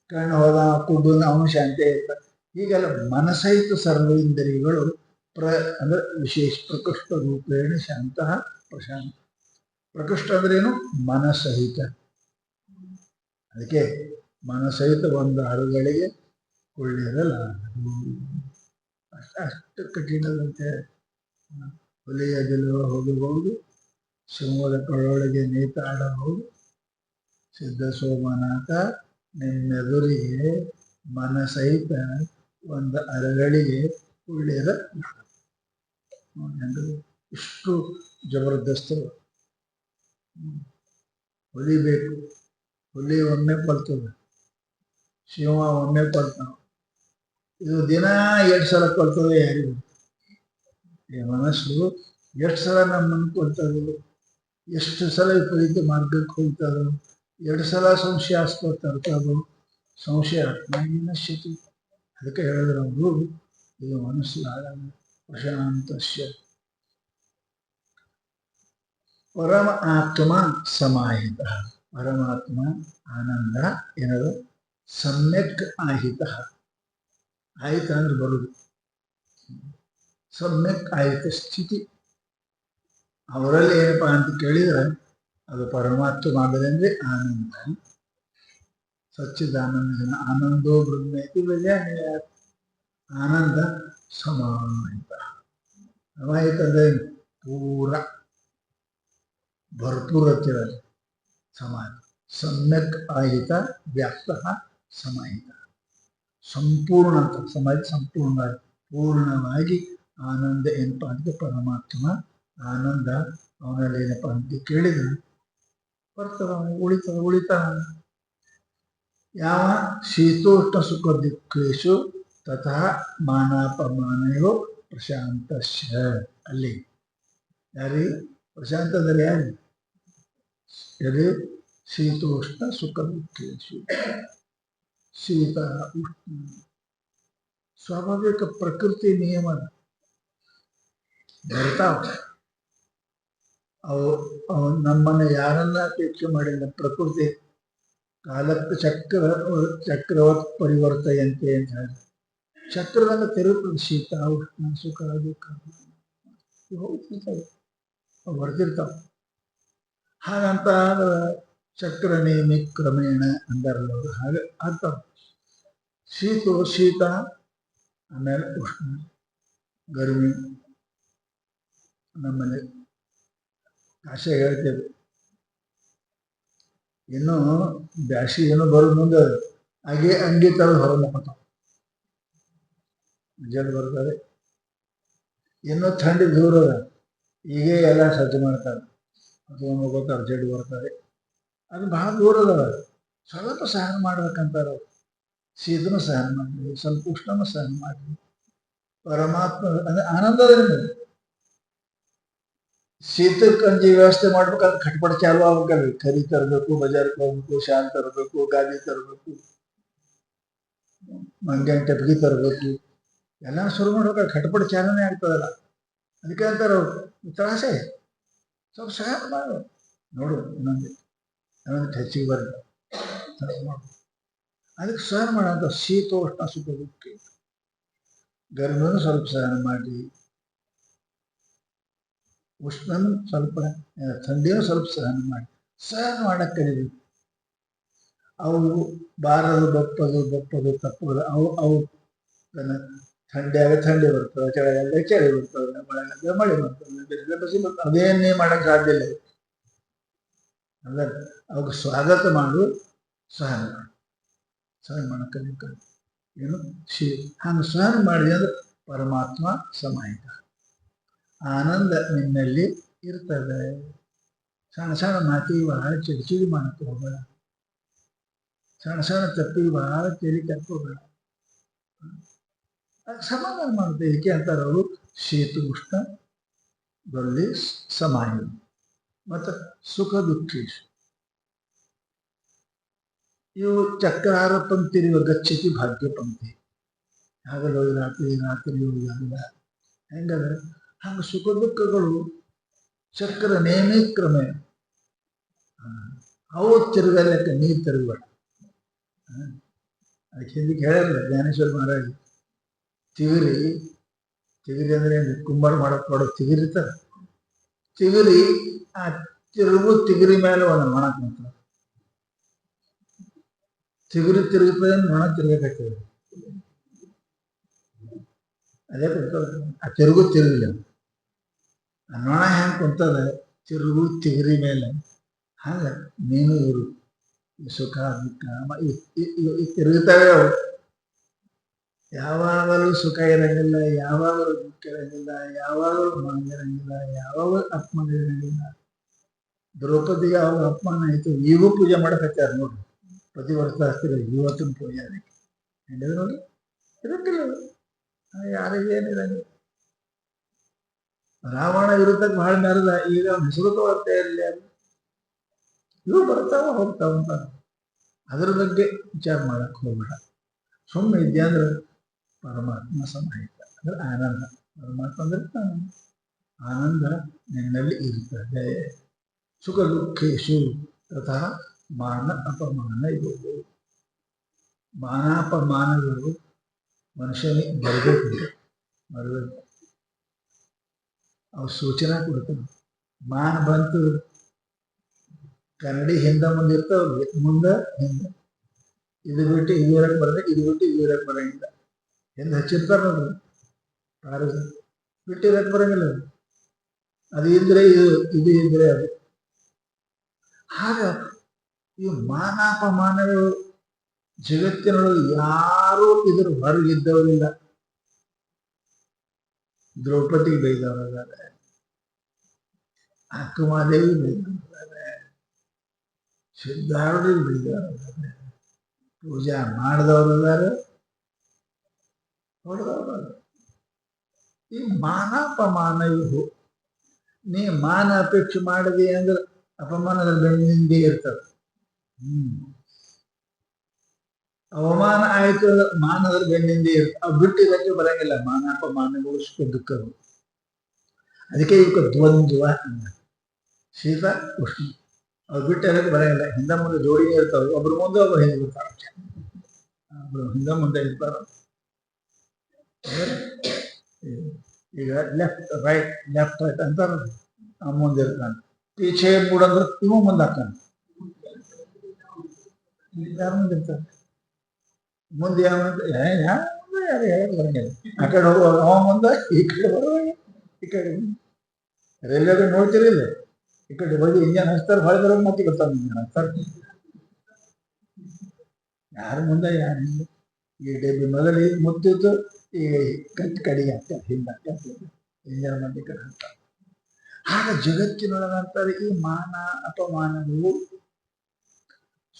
ಕಣ್ಣು ಹೋದ ಕುಡ್ಡು ಅವನು ಶಾಂತಿ ಇರ್ತಾವ. ಹೀಗೆಲ್ಲ ಮನಸಹಿತ ಸರ್ವೇಂದ್ರಿಯಗಳು ಅಂದ್ರೆ ವಿಶೇಷ ಪ್ರಕೃಷ್ಟ ರೂಪೇಣ ಶಾಂತ ಪ್ರಶಾಂತ. ಪ್ರಕೃಷ್ಟ ಅಂದ್ರೇನು? ಮನಸಹಿತ. ಅದಕ್ಕೆ ಮನಸಹಿತ ಒಂದು ಅರುಗಳಿಗೆ ಒಳ್ಳೆಯದಲ್ಲ. ಅಷ್ಟು ಕಠಿಣದಂತೆ. ಹುಲಿಯ ಗೆಲ್ಲುವ ಹೋಗಬಹುದು, ಸಿಂಹದ ಕೊಳೊಳಗೆ ನೇತಾಡಬಹುದು. ಸಿದ್ಧ ಸೋಮನಾಥ ನಿನ್ನೆದುರಿಗೆ ಮನಸಹಿತ ಒಂದು ಅರಗಳಿಗೆ ಒಳ್ಳೆಯದ. ಇಷ್ಟು ಜಬರ್ದಸ್ತ್. ಹುಲಿ ಬೇಕು, ಹುಲಿ ಒಮ್ಮೆ ಕೊಲ್ತದೆ, ಸಿಂಹ ಒಮ್ಮೆ ಕೊಲ್ತಾವ. ಇದು ದಿನ 2 ಸಲ ಕೊಲ್ತದೆ. ಯಾರಿಗೂ ಈ ಮನಸ್ಸು ಎಷ್ಟು ಸಲ ನಮ್ಮನ್ನು ಕೊಲ್ತದೆ, ಎಷ್ಟು ಸಲ ವಿಪರೀತ ಮಾರ್ಗಕ್ಕೆ ಹೋಗ್ತದೆ, 2 ಸಲ ಸಂಶಯಾಸ್ಪದ ತರ್ತದು. ಸಂಶಯ ಆತ್ಮಾಗಿ ನಶ್ಯತಿ. ಅದಕ್ಕೆ ಹೇಳಿದ್ರು ಅವರು, ಇದು ಮನಸ್ಸು ಪ್ರಶಾಂತಸ್ಯ. ಪರಮ ಆತ್ಮ ಸಮಾಹಿತ. ಪರಮಾತ್ಮ ಆನಂದ ಏನದು? ಸಮ್ಯಕ್ ಆಹಿತ. ಆಹಿತ ಅಂದ್ರೆ ಬರುದು. ಸಮ್ಯಕ್ ಆಹಿತ ಸ್ಥಿತಿ ಅವರಲ್ಲಿ ಏನಪ್ಪಾ ಅಂತ ಕೇಳಿದ್ರೆ ಅದು ಪರಮಾತ್ಮ ಆಗದಂದ್ರೆ ಆನಂದ. ಸಚ್ಚಿದಾನಂದ ಆನಂದೋ ಬ್ರಹ್ಮೇತಿ ವಿಜಯ. ಆನಂದ ಸಮಾಹಿತ. ಸಮಾಹಿತ ಅಂದ್ರೆ ಪೂರ ಭರ್ಪೂರ ಅಂತಿರಲ್ಲ ಸಮಾನ. ಸಮ್ಯಕ್ ಆಹಿತ ವ್ಯಾಪ್ತ ಸಮಾಹಿತ. ಸಂಪೂರ್ಣ ಅಂತ ಸಮಾಜ ಸಂಪೂರ್ಣವಾಗಿ ಪೂರ್ಣವಾಗಿ ಆನಂದ ಏನಪ್ಪಾ ಅಂತ ಪರಮಾತ್ಮ ಆನಂದ ಅವನಲ್ಲಿ ಏನಪ್ಪಾ ಅಂತ ಕೇಳಿದ್ರೆ ಬರ್ತದ, ಉಳಿತಾನ. ಯಾವ ಶೀತೋಷ್ಣ ಸುಖ ದುಃಖೇಶು ತಥಾ ಮಾನಾಪಮಾನಯೋ ಪ್ರಶಾಂತಶ್ಚ. ಅಲ್ಲಿ ಯಾರಿ ಪ್ರಶಾಂತ ಅಂದರೆ ಯಾರು? ಯದಿ ಶೀತೋಷ್ಣ ಸುಖ ದುಃಖೇಶು. ಶೀತ ಉಷ್ಣ ಸ್ವಾಭಾವಿಕ ಪ್ರಕೃತಿ ನಿಯಮ ಬರ್ತಾವ. ಅವು ನಮ್ಮನ್ನ ಯಾರನ್ನ ಅಪೇಕ್ಷೆ ಮಾಡಿಲ್ಲ. ಪ್ರಕೃತಿ ಕಾಲಕ್ಕೆ ಚಕ್ರವತ್ ಪರಿವರ್ತಯಂತೆ ಅಂತ ಹೇಳಿ ಚಕ್ರದಂಗ ತಿರುಗ್ತದೆ. ಶೀತ ಉಷ್ಣ ಸುಖ ದುಃಖ ಬರ್ತಿರ್ತಾವ. ಹಾಗಂತ ಚಕ್ರ ನೇಮಿ ಕ್ರಮೇಣ ಅಂದಾರಲ್ಲ ಅವರು, ಹಾಗೆ ಆಗ್ತಾವ. ಶೀತ ಆಮೇಲೆ ಉಷ್ಣ ಗರ್ಮಿ. ನಮ್ಮಲ್ಲಿ ಆಶೆ ಹೇಳ್ತೇವೆ, ಇನ್ನು ಬ್ಯಾಸಿಗೆ ಏನೋ ಬರೋದು ಮುಂದೆ ಹಾಗೆ ಅಂಗಿ ತರದು ಹೊರ ಮುಖತಾವ ಜಡ್ ಬರ್ತಾರೆ. ಇನ್ನೂ ಥಂಡಿ ದೂರ ಹೀಗೆ ಎಲ್ಲ ಸಜ್ಜು ಮಾಡ್ತಾರೆ, ಅಥವಾ ಹೋಗೋತಾರೆ ಜಡ್ ಬರ್ತಾರೆ. ಅದು ಬಹಳ ದೂರ ಅದ. ಸ್ವಲ್ಪ ಸಹನ ಮಾಡ್ಬೇಕಂತಾರ. ಶೀತನೂ ಸಹನ ಮಾಡಲಿ, ಸ್ವಲ್ಪ ಉಷ್ಣನೂ ಸಹನ ಮಾಡಲಿ. ಪರಮಾತ್ಮ ಅಂದ್ರೆ ಆನಂದದಿಂದ ಶೀತಕ್ಕಂಜಿ ವ್ಯವಸ್ಥೆ ಮಾಡ್ಬೇಕಾದ್ರೆ ಖಟ್ಪಟ ಚಾಲು ಆಗ್ಬೇಕಲ್ರಿ. ಕರಿ ತರಬೇಕು, ಬಜಾರ್ಗೆ ಹೋಗ್ಬೇಕು, ಶಾಲ್ ತರಬೇಕು, ಗಾದಿ ತರಬೇಕು, ಮಂಗ್ಯಾನ್ ಟೆಪ್ಗಿ ತರಬೇಕು, ಎಲ್ಲ ಶುರು ಮಾಡ್ಬೇಕಾದ್ರೆ ಖಟ್ಪಟ ಚಾಲನೆ ಆಗ್ತದಲ್ಲ. ಅದಕ್ಕೆ ಅಂತಾರೆ ತ್ರಾಸೆ. ಸ್ವಲ್ಪ ಸಹನ ಮಾಡು. ನೋಡು ಇನ್ನೊಂದು ಹೆಚ್ಚಿಗೆ ಬರಲಿ ಮಾಡು. ಅದಕ್ಕೆ ಸಹನ ಮಾಡೋಂಥ ಶೀತೋಷ್ಣ ಸುಖ ದುಃಖ. ಗರ್ಮನು ಸ್ವಲ್ಪ ಸಹನ ಮಾಡಿ, ಉಷ್ಣನು ಸ್ವಲ್ಪ, ಥಂಡಿನೂ ಸ್ವಲ್ಪ ಸಹನ ಮಾಡಿ. ಸಹನ ಮಾಡಕ್ಕೆ ಕಲಿಬೇಕು. ಅವು ಬಾರದು ಬಪ್ಪದು ತಪ್ಪದು. ಅವು ಥಂಡಿಯಾಗ ಥಂಡಿ ಬರ್ತವೆ, ಚಳಿಗಾಲದಾಗ ಚಳಿ ಬರ್ತವೆ, ಮಳೆಗಾಲದಾಗ ಮಳೆ ಬರ್ತವೆ, ಬಿಸಿಲು ಬರ್ತವೆ. ಅದೇನೇ ಮಾಡಕ್ಕೆ ಸಾಧ್ಯ ಇಲ್ಲ. ಅಲ್ಲ, ಅವಾಗ ಸ್ವಾಗತ ಮಾಡು, ಸಹನ ಮಾಡು. ಸಹನ ಮಾಡಕ್ಕೆ ಕಲಿಬೇಕು. ಏನು ಹಂಗೆ ಸಹನ ಮಾಡಿದೆ ಅಂದ್ರೆ ಪರಮಾತ್ಮ ಸಮಾಹಿತ, ಆನಂದ ನಿನ್ನಲ್ಲಿ ಇರ್ತದೆ. ಸಣ್ಣ ಸಣ್ಣ ಮಾತಿಗೆ ಬಹಳ ಚಿಡಿ ಮಾಡಕ್ಕೆ ಹೋಗಬೇಡ. ಸಣ್ಣ ಸಣ್ಣ ತಪ್ಪಿಗೆ ಬಹಳ ತೇಲಿ ಕರ್ಕೋಬೇಡ. ಸಮಾಧಾನ ಮಾಡುತ್ತೆ. ಏಕೆ ಅಂತಾರೆ ಅವರು ಶೀತ ಉಷ್ಣದಲ್ಲಿ ಸಮಾಹಿ ಮತ್ತು ಸುಖ ದುಃಖೇಶು. ಇವು ಚಕ್ರಾರ ಪಂಕ್ತಿರಿವ ಗಚ್ಚತಿ ಭಾಗ್ಯ ಪಂಕ್ತಿ. ಹಗಲು ರಾತ್ರಿ ಹೋಗಿಲ್ಲ ಹೆಂಗಂದ್ರೆ ಹಂಗೆ ಸುಖ ದುಃಖಗಳು ಚಕ್ರ ನೇಮಿ ಕ್ರಮೇ. ಅವು ತಿರುಗಲಕ್ಕೆ ನೀರು ತಿರುಗಬೇಡ. ಅದಕ್ಕೆ ಹಿಂದಕ್ಕೆ ಹೇಳಿಲ್ಲ ಜ್ಞಾನೇಶ್ವರ ಮಹಾರಾಜ್. ತಿಗಿರಿ ಅಂದ್ರೆ ಕುಂಬಾರ ಮಾಡಕ್ ಕೊಡೋ ತಿಗಿರಿರ್ತಾರೆ. ತಿಗಿರಿ ಆ ತಿರುಗಿ ಮೇಲೆ ಒಂದು ನೊಣ ಕುಂತ. ತಿರುಗುತ್ತದೆ, ನೊಣ ತಿರುಗಕತ್ತದ. ಅದೇ ಕುಂತದ. ಆ ತಿರುಗಿಲ್ಲ. ಆ ನೊಣ ಹೆಂಗೆ ಕುಂತದ ತಿಗಿರಿ ಮೇಲೆ, ಹಾಗ ನೀನು ಇರು. ಸುಖ ದುಃಖ ತಿರುಗುತ್ತವೆ. ಅವು ಯಾವಾಗಲೂ ಸುಖ ಇರಂಗಿಲ್ಲ, ಯಾವಾಗಲೂ ದುಃಖ ಇರಂಗಿಲ್ಲ, ಯಾವಾಗಲೂ ಮಾನ ಇರಂಗಿಲ್ಲ, ಯಾವಾಗಲೂ ಅಪಮಾನ ಇರಂಗಿಲ್ಲ. ದ್ರೌಪದಿಗೆ ಅವಾಗ ಅಪಮಾನ ಆಯಿತು. ಈಗೂ ಪೂಜೆ ಮಾಡಕತ್ತಾರ ನೋಡ್ರಿ. ಪ್ರತಿ ವರ್ಷ ಆಗ್ತಿರ ಇವತ್ತಿನ ಪೂಜೆ ಅದಕ್ಕೆ ಹೇಳಿದ್ರು ನೋಡಿ. ಇರಂಗಿಲ್ಲ, ಯಾರಿಗೇನಿರಂಗಿಲ್ಲ. ರಾವಣ ಇರುತ್ತಕ್ಕೆ ಬಹಳ ಮೆರೆದ. ಈಗ ಹೆಸರು ತಗೊಳ್ತಾ ಇರಲಿ. ಅದು ಇವು ಬರ್ತಾವ ಹೋಗ್ತಾವಂತ. ಅದ್ರ ಬಗ್ಗೆ ವಿಚಾರ ಮಾಡಕ್ ಹೋಗ್ಬೇಡ. ಸುಮ್ಮನೆ ಇದ್ದೆ ಅಂದ್ರೆ ಪರಮಾತ್ಮ ಸಮಾಹಿತ ಅಂದ್ರೆ ಆನಂದ. ಪರಮಾತ್ಮ ಅಂದ್ರೆ ಆನಂದ ನಿನ್ನಲ್ಲಿ ಇರ್ತದೆ. ಸುಖ ದುಃಖೇಶು ತಥಾ ಮಾನ ಅಪಮಾನ ಇವು. ಮಾನಾಪಮಾನಗಳು ಮನುಷ್ಯನಿಗೆ ಬರಬೇಕು. ಅವು ಸೂಚನಾ ಕೊಡ್ತವೆ. ಮಾನ ಬಂತು ಕನ್ನಡಿ ಹಿಂದೆ ಮುಂದೆ ಇರ್ತಾವ, ಮುಂದೆ ಹಿಂದೆ. ಇದು ಬಿಟ್ಟು ಇದು ಇರಕ್ಕೆ ಬರದೆ, ಇದು ಬಿಟ್ಟು ಇದು ಇರಕ್ಕೆ ಬರಂಗಿಲ್ಲ. ಹಿಂದೆ ಹಚ್ಚಿರ್ತಾರ ನೋಡ್ರಿ ಕಾರು, ಬಿಟ್ಟು ಇರಕ್ಕೆ ಬರಂಗಿಲ್ಲ. ಅದು ಇದ್ರೆ ಇದು ಇದ್ರೆ ಅದು. ಹಾಗ ಈ ಮಾನಾಪಮಾನಗಳು ಜಗತ್ತಿನೊಳಗೆ ಯಾರೂ ಇದ್ರ ಹೊರಗಿದ್ದವರಿಲ್ಲ. ದ್ರೌಪದಿಗೆ ಬೈದವರಿದ್ದಾರೆ, ಅಕ್ಕಮಾದೇವಿ ಬೈದವರಿದ್ದಾರೆ, ಸಿದ್ಧಾರೂಢರಿಗೆ ಬೈದವರಿದ್ದಾರೆ, ಪೂಜಾ ಮಾಡಿದವರಿದ್ದಾರೆ, ಹೊಡೆದವರು ಈ ಮಾನಾಪಮಾನ ಇವು. ನೀ ಮಾನ ಅಪೇಕ್ಷೆ ಮಾಡದಿ ಅಂದ್ರೆ ಅಪಮಾನದಲ್ಲಿ ಬೆನ್ನಿಂದೇ ಇರ್ತದೆ. ಅವಮಾನ ಆಯ್ತು ಅಂದ್ರೆ ಮಾನದಲ್ಲಿ ಬೆನ್ನಿಂದೇ ಇರ್ತದೆ. ಅವು ಬಿಟ್ಟಿದ್ದಕ್ಕೆ ಬರಂಗಿಲ್ಲ ಮಾನಾಪಮಾನಗಳು ಸುಖ ದುಃಖಗಳು. ಅದಕ್ಕೆ ಇವಕ್ಕೆ ದ್ವಂದ್ವ ಅಂದ, ಶೀತ ಉಷ್ಣ. ಅವ್ರು ಬಿಟ್ಟಿರೋಕ್ಕೆ ಬರಂಗಿಲ್ಲ. ಹಿಂದ ಮುಂದೆ ಜೋಡಿನೇ ಇರ್ತಾವೆ, ಒಬ್ರು ಮುಂದೆ ಒಬ್ರು ಹಿಂದೆ ಇರ್ತಾರೆ. ಒಬ್ರು ಹಿಂದ ಮುಂದೆ ಇರ್ತಾರ. ಈಗ ಲೆಫ್ಟ್ ರೈಟ್ ಅಂತಾರ, ಮುಂದೆ ಇರ್ತಾನೆ. ಪೀಛೆ ಮೂಡಂದ್ರೆ ಇವ ಮುಂದೆ ಹಾಕ್ತಾನೆ. ಯಾರು ಮುಂದೆ ಇರ್ತಾನೆ? ಮುಂದೆ ಯಾರು ಹೇಳಕ್ ಬರಂಗಿಲ್ಲ. ಆ ಕಡೆ ಹೋಗುವಾಗ ಅವ ಮುಂದೆ, ಈ ಕಡೆ ಬರುವಾಗ ಈ ಕಡೆ. ರೈಲ್ವೆಗೆ ನೋಡ್ತೀರಿ ಇಲ್ಲ, ಈ ಕಡೆ ಹೋಗಿ ಇಂಜನ್ ಹಚ್ತಾರೆ, ಹೊಳೆ ಬರೋದು ಮತ್ತೆ ಗೊತ್ತಾಗ ಇಂಜನ್ ಹಚ್ತಾರೆ. ಯಾರು ಮುಂದೆ ಯಾರು ಹಿಂದೆ. ಈ ಡಬ್ಬಿ ಮೊದಲು ಈಗ ಮುತ್ತಿದ್ದು, ಈಗ ಕಡೆಗೆ ಹಾಕ್ತಾರೆ, ಹಿಂದೆ ಹಾಕ್ತಾರೆ, ಇಂಜನ್ ಮತ್ತೆ ಕಡೆ ಹಾಕ್ತಾರೆ. ಆಗ ಜಗತ್ತಿನೊಳಗಂತಾರೆ ಈ ಮಾನ ಅಪಮಾನಗಳು,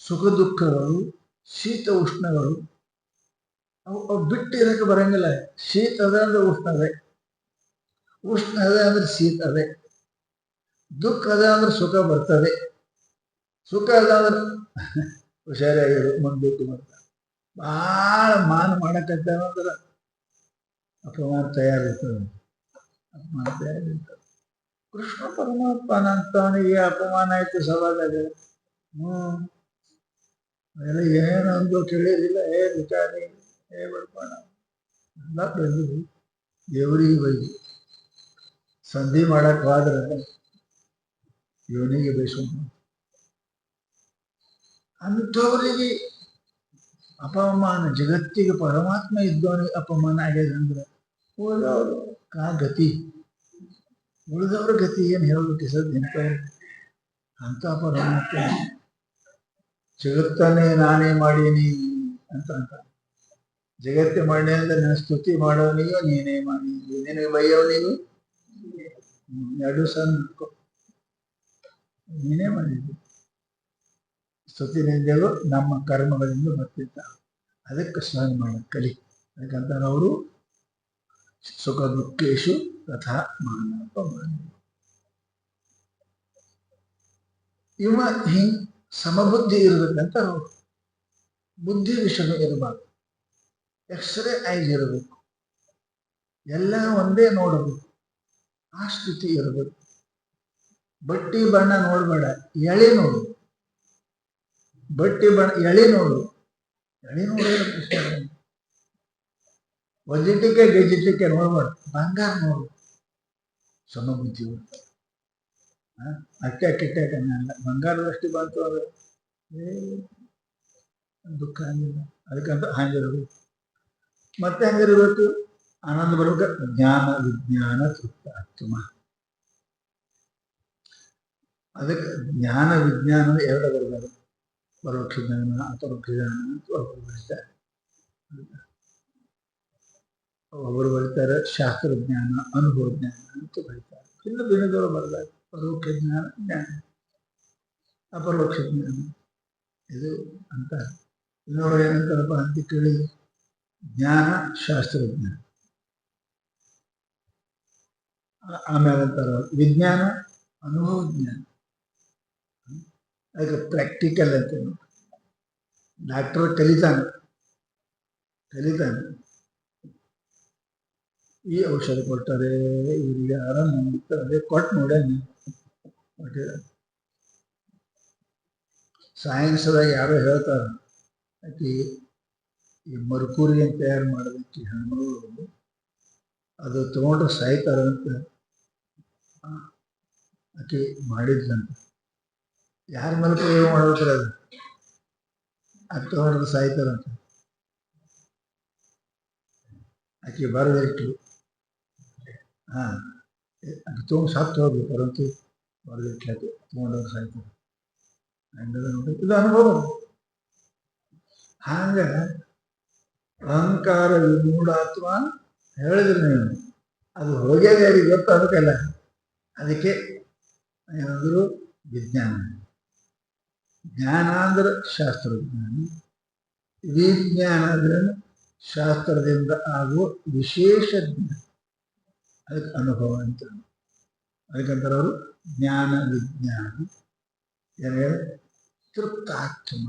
ಸುಖ ದುಃಖಗಳು, ಶೀತ ಉಷ್ಣಗಳು ಅವು ಬಿಟ್ಟಿರಕ್ಕೆ ಬರಂಗಿಲ್ಲ. ಶೀತ ಅದ ಅಂದ್ರೆ ಉಷ್ಣವೇ, ಉಷ್ಣ ಅದ ಅಂದ್ರೆ ಶೀತ ಅದೇ, ದುಃಖ ಅದ ಅಂದ್ರೆ ಸುಖ ಬರ್ತದೆ, ಸುಖ ಅದ ಅಂದ್ರೆ ಹುಷಾರಾಗಿರು ಮುಂದಕ್ಕೆ ಬರ್ತಾರೆ. ಭಾಳ ಮಾನ ಮಾಡಕತ್ತಂದ್ರೆ ಅಪಮಾನ ತಯಾರಿರ್ತದೆ, ಅಪಮಾನ ತಯಾರಿರ್ತದೆ. ಕೃಷ್ಣ ಪರಮಾತ್ಮನಂತವನಿಗೆ ಅಪಮಾನ ಆಯ್ತು ಸವಾಲಾಗ. ಅದೆಲ್ಲ ಏನು ಅಂದು ತಿಳಿಯೋದಿಲ್ಲ. ವಿಚಾರಿ ಬಡ್ಕೋಣ ಎಲ್ಲ ಬೆಳೆದು ದೇವರಿಗೆ ಬೈದು ಸಂಧಿ ಮಾಡಕ್ ಹೋದ್ರೆ ಇವನಿಗೆ ಬಯಸೋಣ. ಅಂಥವರಿಗೆ ಅಪಮಾನ, ಜಗತ್ತಿಗೆ ಪರಮಾತ್ಮ ಇದ್ದವನಿಗೆ ಅಪಮಾನ ಆಗ್ಯದ ಅಂದ್ರೆ ಉಳಿದವರು ಕಾ ಗತಿ, ಉಳಿದವ್ರ ಗತಿ ಏನು ಹೇಳಬೇಕು ಸರ್? ಅಂತ ಪರಮಾತ್ಮ ಜಗತ್ತನ್ನೇ ನಾನೇ ಮಾಡೀನಿ ಅಂತ ಅಂತ. ಜಗತ್ತೇ ಮಾಡಿ ಅಂದ್ರೆ ನನ್ನ ಸ್ತುತಿ ಮಾಡೋನಿಗೂ ನೀನೇ ಮಾಡಿ, ನಿನಗೆ ಬೈಯೋನಿಗೂ ಎರಡು ಸಣ್ಣ ನೀನೇ ಮಾಡಿದ್ವಿ. ಸ್ತುತಿ ನಿಂದೆಗಳು ನಮ್ಮ ಕರ್ಮಗಳಿಂದ ಬರ್ತಿದ್ದ, ಅದಕ್ಕೆ ಸ್ನಾನ ಮಾಡೋದು ಕಲಿ. ಅದಕ್ಕಂತ ಅವರು ಸುಖ ದುಃಖೇಶು ತಥಾ ಮಾನಾಪಮಾನ. ಇವ ಹಿಂಗ್ ಸಮಬುದ್ಧಿ ಇರಬೇಕಂತ ಅವರು. ಬುದ್ಧಿ ವಿಷಯ ಇರಬಾರ್ದು, ಎಕ್ಸ್ರೇ ಐಸ್ ಇರಬೇಕು, ಎಲ್ಲ ಒಂದೇ ನೋಡಬೇಕು, ಆ ಸ್ಥಿತಿ ಇರಬೇಕು. ಬಟ್ಟಿ ಬಣ್ಣ ನೋಡ್ಬೇಡ, ಎಳೆ ನೋಡು. ಬಟ್ಟಿ ಬಣ್ಣ ಎಳೆ ನೋಡು, ಎಳೆ ನೋಡಿದ್ರೆ ಕೃಷ್ಣ. ವಜಿಟಿಕೆ ಗೆಜಿಟಿಕೆ ನೋಡ್ಬೇಡ, ಬಂಗಾರ ನೋಡು. ಸಮಬುದ್ಧಿ ಅಟ್ಟೆ ಕಿಟ್ಟೆ ಕನ್ನಲ್ಲ. ಬಂಗಾರದಷ್ಟು ಬಂತು ಅದು ದುಃಖ ಹಂಗಿಲ್ಲ. ಅದಕ್ಕಂತ ಹಂಗಿರ್ಬೇಕು. ಮತ್ತೆ ಹಂಗಿರ್ಬೇಕು, ಆನಂದ ಬರ್ಬೇಕು. ಜ್ಞಾನ ವಿಜ್ಞಾನ ತೃಪ್ತಾತ್ಮ. ಅದಕ್ಕೆ ಜ್ಞಾನ ವಿಜ್ಞಾನ ಎರಡು ಬರಬಾರ್ದು. ಪರೋಕ್ಷ ಜ್ಞಾನ ಅಪರೋಕ್ಷ ಜ್ಞಾನ ಅಂತ ಒಬ್ಬರು ಬರೀತಾರೆ. ಒಬ್ಬರು ಬರೀತಾರೆ ಶಾಸ್ತ್ರಜ್ಞಾನ ಅನುಭವ ಜ್ಞಾನ ಅಂತ ಬರೀತಾರೆ. ಇನ್ನು ದಿನದವರು ಬರಬೇಕು ಪರೋಕ್ಷ ಜ್ಞಾನ, ಜ್ಞಾನ ಅಪರೋಕ್ಷ ಜ್ಞಾನ ಇದು ಅಂತ. ಇನ್ನೊಬ್ಬರು ಏನಂತಾರಪ್ಪ ಅಂತ ಕೇಳಿ, ಜ್ಞಾನ ಶಾಸ್ತ್ರಜ್ಞಾನ, ಆಮೇಲೆ ಅಂತಾರ ವಿಜ್ಞಾನ ಅನುಭವ ಜ್ಞಾನ. ಅದಕ್ಕೆ ಪ್ರಾಕ್ಟಿಕಲ್ ಅಂತ. ಡಾಕ್ಟರ್ ಕಲಿತಾನೆ, ಈ ಔಷಧ ಕೊಡ್ತಾರೆ, ಇವರಿಗೆ ಆರಾಮ ಅದೇ ಕೊಟ್ಟು ನೋಡೇನೆ. ಸೈನ್ಸ್ದಾಗ ಯಾರೋ ಹೇಳ್ತಾರ, ಆಕಿ ಈ ಮರ್ಕೂರಿಯನ್ನು ತಯಾರು ಮಾಡೋದಕ್ಕೆ ಹೆಣ್ಮಗಳು ಅದು ತಗೊಂಡ್ರೆ ಸಾಯ್ತಾರಂತ ಆಕೆ ಮಾಡಿದ್ಲಂತ. ಯಾರ ಮೇಲೆ ಪ್ರಯೋಗ ಮಾಡ್ಬೇಕ್ರ ಅದು? ಅದು ತಗೊಂಡ್ರೆ ಸಾಯ್ತಾರಂತ. ಆಕೆ ಬರದಿಟ್ಟು ಅದು ತೊಗೊಂಡು ಸತ್ತು ಹೋಗ್ಬೇಕು, ಪರಂತು ಬರದಿಟ್ಟು ಆಕೆ ತಗೊಂಡವ್ರು ಸಾಯ್ತಾರೆ. ಇದು ಅನುಭವ. ಹಂಗ ಅಹಂಕಾರ ವಿಮೂಢಾತ್ಮ ಹೇಳಿದ್ರಿ ನೀವು, ಅದು ಹೋಗ್ಯಾಗ ಯಾರಿಗೆ ಗೊತ್ತಾಗಬೇಕಲ್ಲ. ಅದಕ್ಕೆ ಏನಾದ್ರು ವಿಜ್ಞಾನ, ಜ್ಞಾನ ಅಂದ್ರೆ ಶಾಸ್ತ್ರಜ್ಞಾನ, ವಿಜ್ಞಾನ ಅಂದ್ರೆ ಶಾಸ್ತ್ರದಿಂದ ಆಗುವ ವಿಶೇಷ ಜ್ಞಾನ, ಅದಕ್ಕೆ ಅನುಭವ ಅಂತ. ಅದಕ್ಕಂತಾರೆ ಅವರು ಜ್ಞಾನ ವಿಜ್ಞಾನ. ಏನೇಳು ತೃಪ್ತಾತ್ಮ.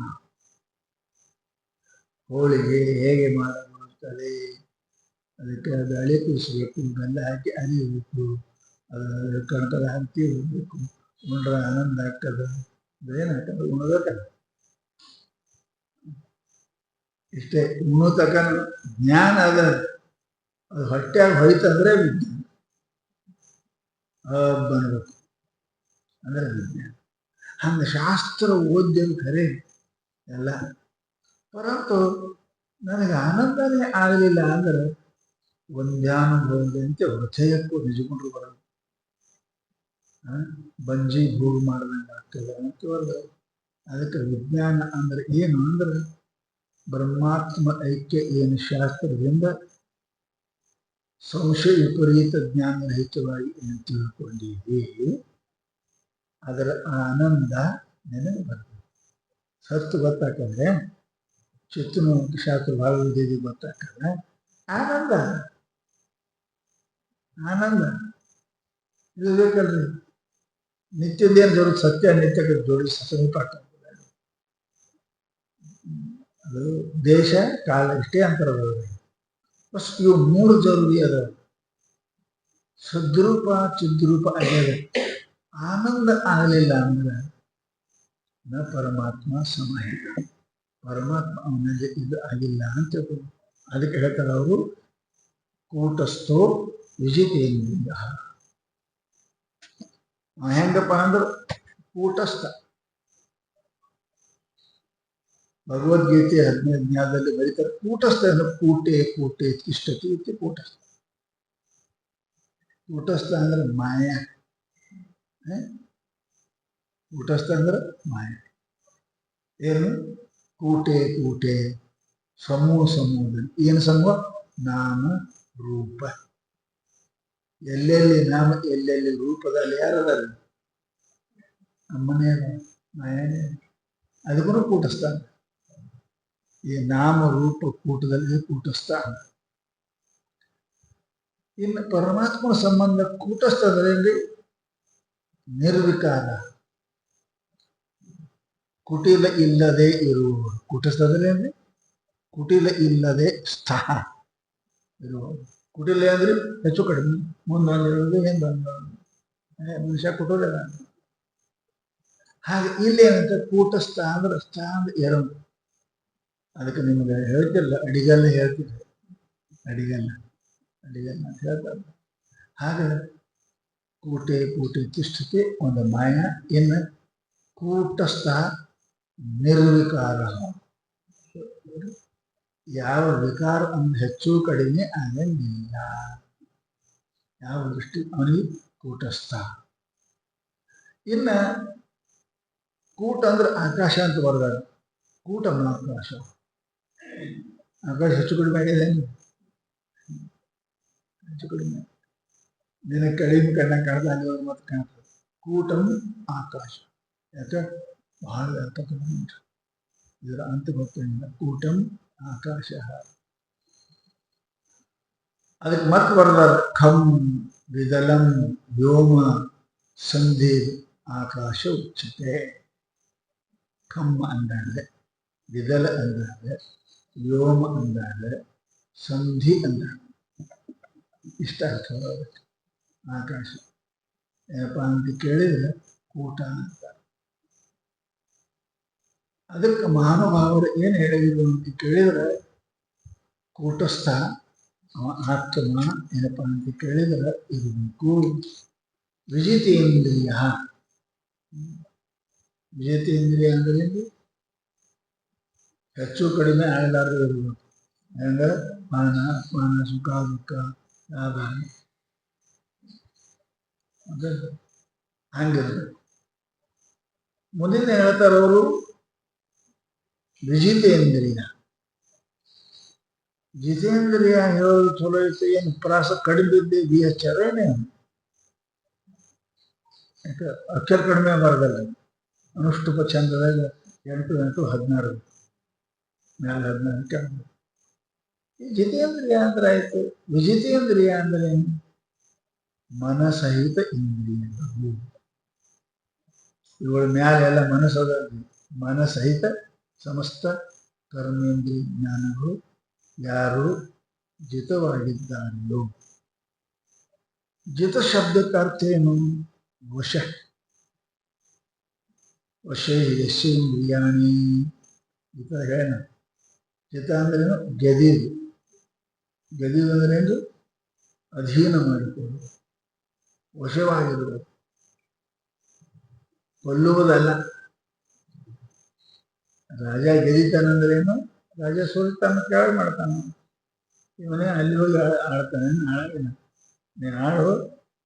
ಹೋಳಿಗೆ ಹೇಗೆ ಮಾಡಬರುತ್ತದೆ, ಅದಕ್ಕೆ ಅದು ಅಳಿಪಿಸಬೇಕು, ಬೆಲ್ಲ ಹಾಕಿ ಅರಿಯಬೇಕು, ಅದು ಕಣಕದ ಹಾಕಿ ಹೋಗ್ಬೇಕು, ಉಂಡ್ರ ಆನಂದ ಆಗ್ತದ, ಏನಾಗ್ತದೆ ಉಣಬೇಕಲ್ಲ. ಇಷ್ಟೇ ಉಣ್ಣು ತಕ ಜ್ಞಾನ ಅದ, ಅದು ಹೊಟ್ಟೆಯಾಗ ಹೊಯ್ತಂದ್ರೆ ವಿಜ್ಞಾನ ಬನ್ಬೇಕು, ಅಂದ್ರೆ ವಿಜ್ಞಾನ. ಹಂಗೆ ಶಾಸ್ತ್ರ ಓದ್ಯವು ಖರೆ ಎಲ್ಲ, ಪರಂತು ನನಗೆ ಆನಂದನೇ ಆಗಲಿಲ್ಲ ಅಂದ್ರೆ ಒಂದ್ಯಾನುಭವದಂತೆ ಹೃದಯಕ್ಕೂ ನಿಜಗೊಂಡ್ರು ಬರೋದು, ಬಂಜಿ ಭೋಗ ಮಾಡ್ದಂಗೆ ಆಗ್ತದೆ ಅಂತವಲ್ಲ. ಅದಕ್ಕೆ ವಿಜ್ಞಾನ ಅಂದ್ರೆ ಏನು ಅಂದ್ರೆ ಬ್ರಹ್ಮಾತ್ಮ ಐಕ್ಯ ಏನು ಶಾಸ್ತ್ರದಿಂದ ಸಂಶಯ ವಿಪರೀತ ಜ್ಞಾನರಹಿತವಾಗಿ ಏನು ತಿಳ್ಕೊಂಡಿದ್ದೀವಿ, ಅದರ ಆನಂದ ನನಗೆ ಬರ್ತದೆ. ಸತ್ತು ಗೊತ್ತಾಕಂದ್ರೆ ಚಿತ್ತನು ಶಾಸ್ತ್ರ ಭಾಳ ಓದಿದ್ದು ಗೊತ್ತಾಕಂದ್ರೆ ಆನಂದ ಆನಂದ ಇದು ಬೇಕಲ್ರಿ. ನಿತ್ಯದೇನು ಜೋಡಿಸ್ ಸತ್ಯ ನಿತ್ಯಕ್ಕೆ ಜೋಡಿಸಿ ಸಮೀಪ ಆಗ್ತದೆ. ಅದು ದೇಶ ಕಾಲ ಇಷ್ಟೇ ಅಂತರ ಬರೋದು. ಫಸ್ಟ್ ಇವು ಮೂರು ಜರೂರಿ ಅದ. ಸದ್ರೂಪ ಚಿದ್ರೂಪ ಆಗ್ಯದ. ಆನಂದ ಆಗಲಿಲ್ಲ ಅಂದ್ರೆ ನ ಪರಮಾತ್ಮ ಸಮಾಹಿತ, ಪರಮಾತ್ಮ ಅವನಲ್ಲಿ ಇದು ಆಗಿಲ್ಲ ಅಂತ. ಅದಕ್ಕೆ ಹೇಳ್ತಾರೆ ಅವರು ಕೂಟಸ್ಥೋ ವಿಜಿತೇಂದ್ರಿಯ. ಹೆಂಗಪ್ಪ ಅಂದ್ರೆ ಕೂಟಸ್ಥ. ಭಗವದ್ಗೀತೆ 15ನೇ ಅಧ್ಯಾಯದಲ್ಲಿ ಬರೀತಾರೆ ಕೂಟಸ್ಥ ಅಂದ್ರೆ ಕೂಟೆ ಕೂಟೆ ತಿಷ್ಠತಿ ಇತಿ ಕೂಟಸ್ಥ. ಕೂಟಸ್ಥ ಅಂದ್ರೆ ಮಾಯ, ಕೂಟಸ್ಥ ಅಂದ್ರೆ ಮಾಯ. ಏನು ಕೂಟೆ ಕೂಟೆ ಸಮೂಹ ಸಮೂಹದಲ್ಲಿ ಏನು ಸಮೂಹ? ನಾಮ ರೂಪ. ಎಲ್ಲೆಲ್ಲಿ ನಾಮ ಎಲ್ಲೆಲ್ಲಿ ರೂಪದಲ್ಲಿ ಯಾರದಲ್ಲಿ ನಮ್ಮನೆ ಮಾಯನೇ. ಅದಕ್ಕೂ ಕೂಟಸ್ಥ. ಈ ನಾಮ ರೂಪ ಕೂಟದಲ್ಲಿ ಕೂಟಸ್ಥ. ಇನ್ನು ಪರಮಾತ್ಮನ ಸಂಬಂಧ ಕೂಟಸ್ಥ ಅಂದ್ರೆ ನಿರ್ವಿಕಾರ, ಕುಟಿಲ ಇಲ್ಲದೆ ಇರುವುದು. ಕೂಟಸ್ಥದಲ್ಲಿ ಅಂದ್ರೆ ಕುಟಿಲ ಇಲ್ಲದೆ ಸ್ಥಃ ಇರುವುದು. ಕುಟಿಲ ಅಂದ್ರೆ ಹೆಚ್ಚು ಕಡಿಮೆ, ಮುಂದೊಂದಿರುವುದು ಹಿಂದೊಂದಿರುವುದು, ಮನುಷ್ಯ ಕುಟುಲ. ಹಾಗೆ ಇಲ್ಲಿ ಏನಂತ ಕೂಟಸ್ಥ ಅಂದ್ರೆ ಸ್ಥ ಅಂದ್ರೆ ಎರಡು. ಅದಕ್ಕೆ ನಿಮಗೆ ಹೇಳ್ತಿರಲ್ಲ, ಅಡಿಗಲ್ಲ ಹೇಳ್ತಿಲ್ಲ, ಅಡಿಗಲ್ಲ ಅಡಿಗಲ್ಲ ಅಂತ ಹೇಳ್ತಾರೆ. ಹಾಗೆ ಕೂಟೆ ಕೂಟೆ ತಿಷ್ಠತೆ ಒಂದು ಮಾಯ. ಇನ್ನು ಕೂಟಸ್ಥ ನಿರ್ವಿಕಾರ. ಯಾವ ವಿಕಾರ ಅಂದ್ರೆ ಹೆಚ್ಚು ಕಡಿಮೆ ಆಗಂಗಿಲ್ಲ, ಯಾವ ದೃಷ್ಟಿ ಅವನಿಗೆ ಕೂಟಸ್ಥ. ಇನ್ನ ಕೂಟ ಅಂದ್ರೆ ಆಕಾಶ ಅಂತ ಬರೆದಾರ. ಕೂಟ ಆಕಾಶ. ಆಕಾಶ ಹೆಚ್ಚು ಕಡಿಮೆ ಆಗಿದೆ, ಹೆಚ್ಚು ಕಡಿಮೆ ದಿನ ಕಡಿಮೆ ಕಣ್ಣ ಕಾಣ್ತಾ ಅಲ್ಲಿ ಮತ್ತೆ ಕಾಣ್ತದೆ. ಕೂಟಂ ಆಕಾಶ. ಯಾಕೆ ಬಹಳ ಅರ್ಥ ಉಂಟು, ಇದರ ಅಂತ ಗೊತ್ತಿಲ್ಲ. ಕೂಟಂ ಆಕಾಶ. ಅದಕ್ಕೆ ಮತ್ತೆ ಬರೆದಾರ ಖಂ ವಿದಲಂ ವ್ಯೋಮ ಸಂಧಿ ಆಕಾಶ ಉಚ್ಯತೆ. ಖಂ ಅಂದಾಳೆ, ವಿದಲ ಅಂದಾಳೆ, ವ್ಯೋಮ ಅಂದಾಳೆ, ಸಂಧಿ ಅಂದಾಳೆ. ಇಷ್ಟ ಅರ್ಥ ಆಕಾಶ. ಏನಪ್ಪ ಅಂತ ಕೇಳಿದ್ರೆ ಕೂಟ ಅಂತ. ಅದಕ್ಕೆ ಮಹಾನುಭಾವರು ಏನು ಹೇಳಿದ್ರು ಅಂತ ಕೇಳಿದ್ರೆ ಕೂಟಸ್ಥ ಆತ್ಮ ಏನಪ್ಪ ಅಂತ ಕೇಳಿದ್ರೆ ಇರಬೇಕು ವಿಜಿತೇಂದ್ರಿಯ. ವಿಜಿತೇಂದ್ರಿಯ ಅಂದ್ರೆ ಹೆಚ್ಚು ಕಡಿಮೆ ಆಗಲಾರದು ಇರಬೇಕು. ಹೆಂಗ ಪಾನ ಪಾನ ಸುಖ ದುಃಖ ಲಾಭ ಹಂಗಿರ್ಬೇಕು. ಮುಂದಿನ ಹೇಳ್ತಾರವರು ವಿಜಿತೇಂದ್ರಿಯ. ಜಿತೇಂದ್ರಿಯ ಹೇಳೋದು ಚಲೋ ಐತೆ, ಏನು ಪ್ರಾಸ ಕಡಿಮೆ ಬಿದ್ದೆ ಬಿ ಹಚ್ಚಾರ ಏನೇ. ಯಾಕೆ ಅಕ್ಷರ ಕಡಿಮೆ ಬರದಲ್ಲ. ಅನುಷ್ಠುಪ ಚಂದದಾಗ 8 8 16 ಮೇಲೆ 16 ಕೆಳಗೆ. ಈ ಜಿತೇಂದ್ರಿಯ ಅಂದ್ರೆ ಆಯ್ತು. ವಿಜಿತೇಂದ್ರಿಯ ಅಂದ್ರೆ ಮನಸಹಿತ ಇಂದ್ರಿಯಗಳು. ಇವುಗಳ ಮ್ಯಾಲೆ ಎಲ್ಲ ಮನಸ್ಸದ. ಮನಸಹಿತ ಸಮಸ್ತ ಕರ್ಮೇಂದ್ರಿಯ ಜ್ಞಾನಗಳು ಯಾರು ಜಿತವಾಗಿದ್ದಾರೆಯೋ. ಜಿತ ಶಬ್ದಕ್ಕೆ ಅರ್ಥ ಏನು? ವಶ. ವಶೇ ಯಶೇಂದ್ರಿಯಾಣಿ. ಜಿತ ಹೇಳ. ಜಿತ ಅಂದ್ರೇನು? ಗೆದಿದು. ಗೆದಿದು ಅಂದ್ರೇನು? ಅಧೀನ ಮಾಡಿಕೊಳ್ಳುವುದು, ವಶವಾಗಿರುವುದು, ಕೊಲ್ಲುವುದಲ್ಲ. ರಾಜ ಗೆದಿತಾನಂದ್ರೇನು? ರಾಜ ಸುಲ್ತಾನ ಕೆಳಗೆ ಮಾಡ್ತಾನ. ಇವನೇ ಅಲ್ಲಿ ಹೋಗಿ ಆಳ್ತಾನೆ. ಆಳಿನ ನೀನು ಆಳು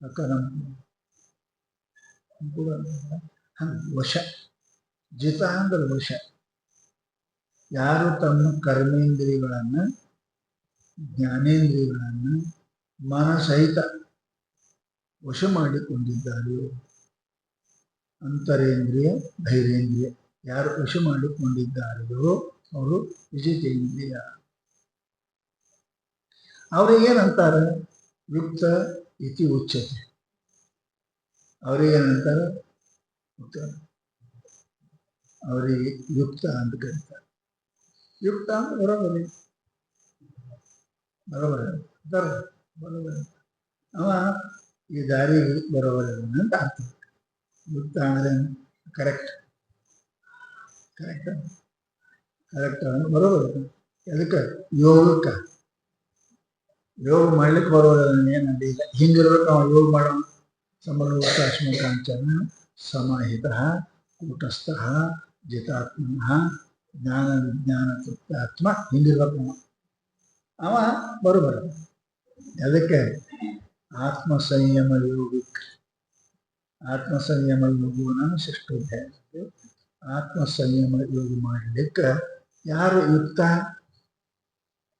ಅಕ್ಕ ವಶ. ಜಿತ ಅಂದ್ರೆ ವಶ. ಯಾರು ತಮ್ಮ ಕರ್ಮೇಂದ್ರಿಯಗಳನ್ನ ಜ್ಞಾನೇಂದ್ರಿಯಗಳನ್ನ ಮನಸಹಿತ ವಶ ಮಾಡಿಕೊಂಡಿದ್ದಾರೆಯೋ. ಅಂತರೇಂದ್ರಿಯ ಧೈರ್ಯೇಂದ್ರಿಯ ಯಾರು ವಶ ಮಾಡಿಕೊಂಡಿದ್ದಾರೆಯೋ ಅವರು ವಿಜಿತೇಂದ್ರಿಯ. ಅವ್ರಿಗೇನಂತಾರೆ? ಯುಕ್ತ ಇತಿ ಉಚ್ಯತೆ. ಅವ್ರಿಗೇನಂತಾರೆ? ಅವರಿಗೆ ಯುಕ್ತ ಅಂತ ಕರೀತಾರೆ. ಯುಕ್ತ ಅಂದ್ರೆ ಬರೋಬರಿ. ಬರೋಬರಿ. ಅವ ಈ ದಾರಿ ಬರೋಬರಿ ಅಂತ ಅರ್ಥ. ಯುಕ್ತ ಅಂದ್ರೆ ಕರೆಕ್ಟ್. ಅಂದ್ರೆ ಬರೋಬರಿ. ಅದಕ್ಕೆ ಯೋಗಕ್ಕೆ ಯೋಗ ಮಾಡ್ಲಿಕ್ಕೆ ಬರೋಬರಿ ಏನು ಅಡ್ಡಿಲ್ಲ. ಹಿಂಗಿರ್ಬೇಕು ಅವ ಯೋಗ ಮಾಡೋ. ಸಮಲೋಷ್ಟಾಶ್ಮ ಕಾಂಚನ ಸಮಾಹಿತ ಕೂಟಸ್ಥ ಜಿತಾತ್ಮನ ಜ್ಞಾನ ವಿಜ್ಞಾನ ತೃಪ್ತಾತ್ಮ. ಹಿಂಗಿರ್ಬೇಕು ಅವ ಬರೋಬರ. ಅದಕ್ಕೆ ಆತ್ಮ ಸಂಯಮ ಯೋಗಕ್ಕೆ ಆತ್ಮ ಸಂಯಮ ಯೋಗವನ್ನ ಷಷ್ಠೋಧ್ಯಾಯ. ಆತ್ಮ ಸಂಯಮ ಯೋಗ ಮಾಡಲಿಕ್ಕೆ ಯಾರು ಯುಕ್ತ,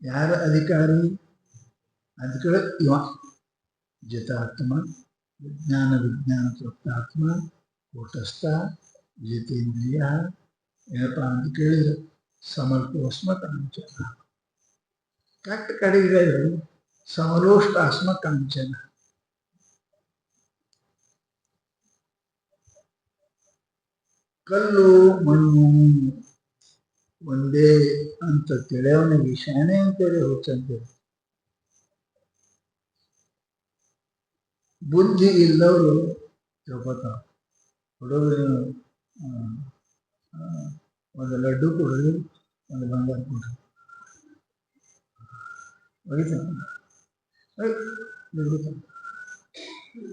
ಯಾರು ಅಧಿಕಾರಿ? ಅದಕ್ಕೆ ಇವ ಜಿತಾತ್ಮ ವಿಜ್ಞಾನ ವಿಜ್ಞಾನ ತೃಪ್ತಾತ್ಮ ಕೂಟಸ್ಥ ಜಿತೇಂದ್ರಿಯ. ಏನಪ್ಪ ಅಂತ ಕೇಳಿದ್ರು ಸಮಲ್ಪೋಷ್ಮ ಕಾಂಚನ. ಕರೆಕ್ಟ್ ಕಡೆಗೆ ಸಮಲೋಷ್ಟಾಸ್ಮ ಕಾಂಚನ. ಕಲ್ಲು ಮಣ್ಣು ಒಂದೇ ಅಂತ ತಿಳಿಯವನಿಗೆ ಶಾನೆ ಅಂತೇಳಿ ಹುಚ್ಚಂತೆ. ಬುದ್ಧಿ ಇಲ್ಲವರು ತಿಳ್ಕೊತಾವ. ಹುಡುಗರು ಒಂದು ಲಡ್ಡು ಕೊಡ್ರಿ, ಒಂದು ಬಂಗಾರ ಕೊಡ್ರಿ,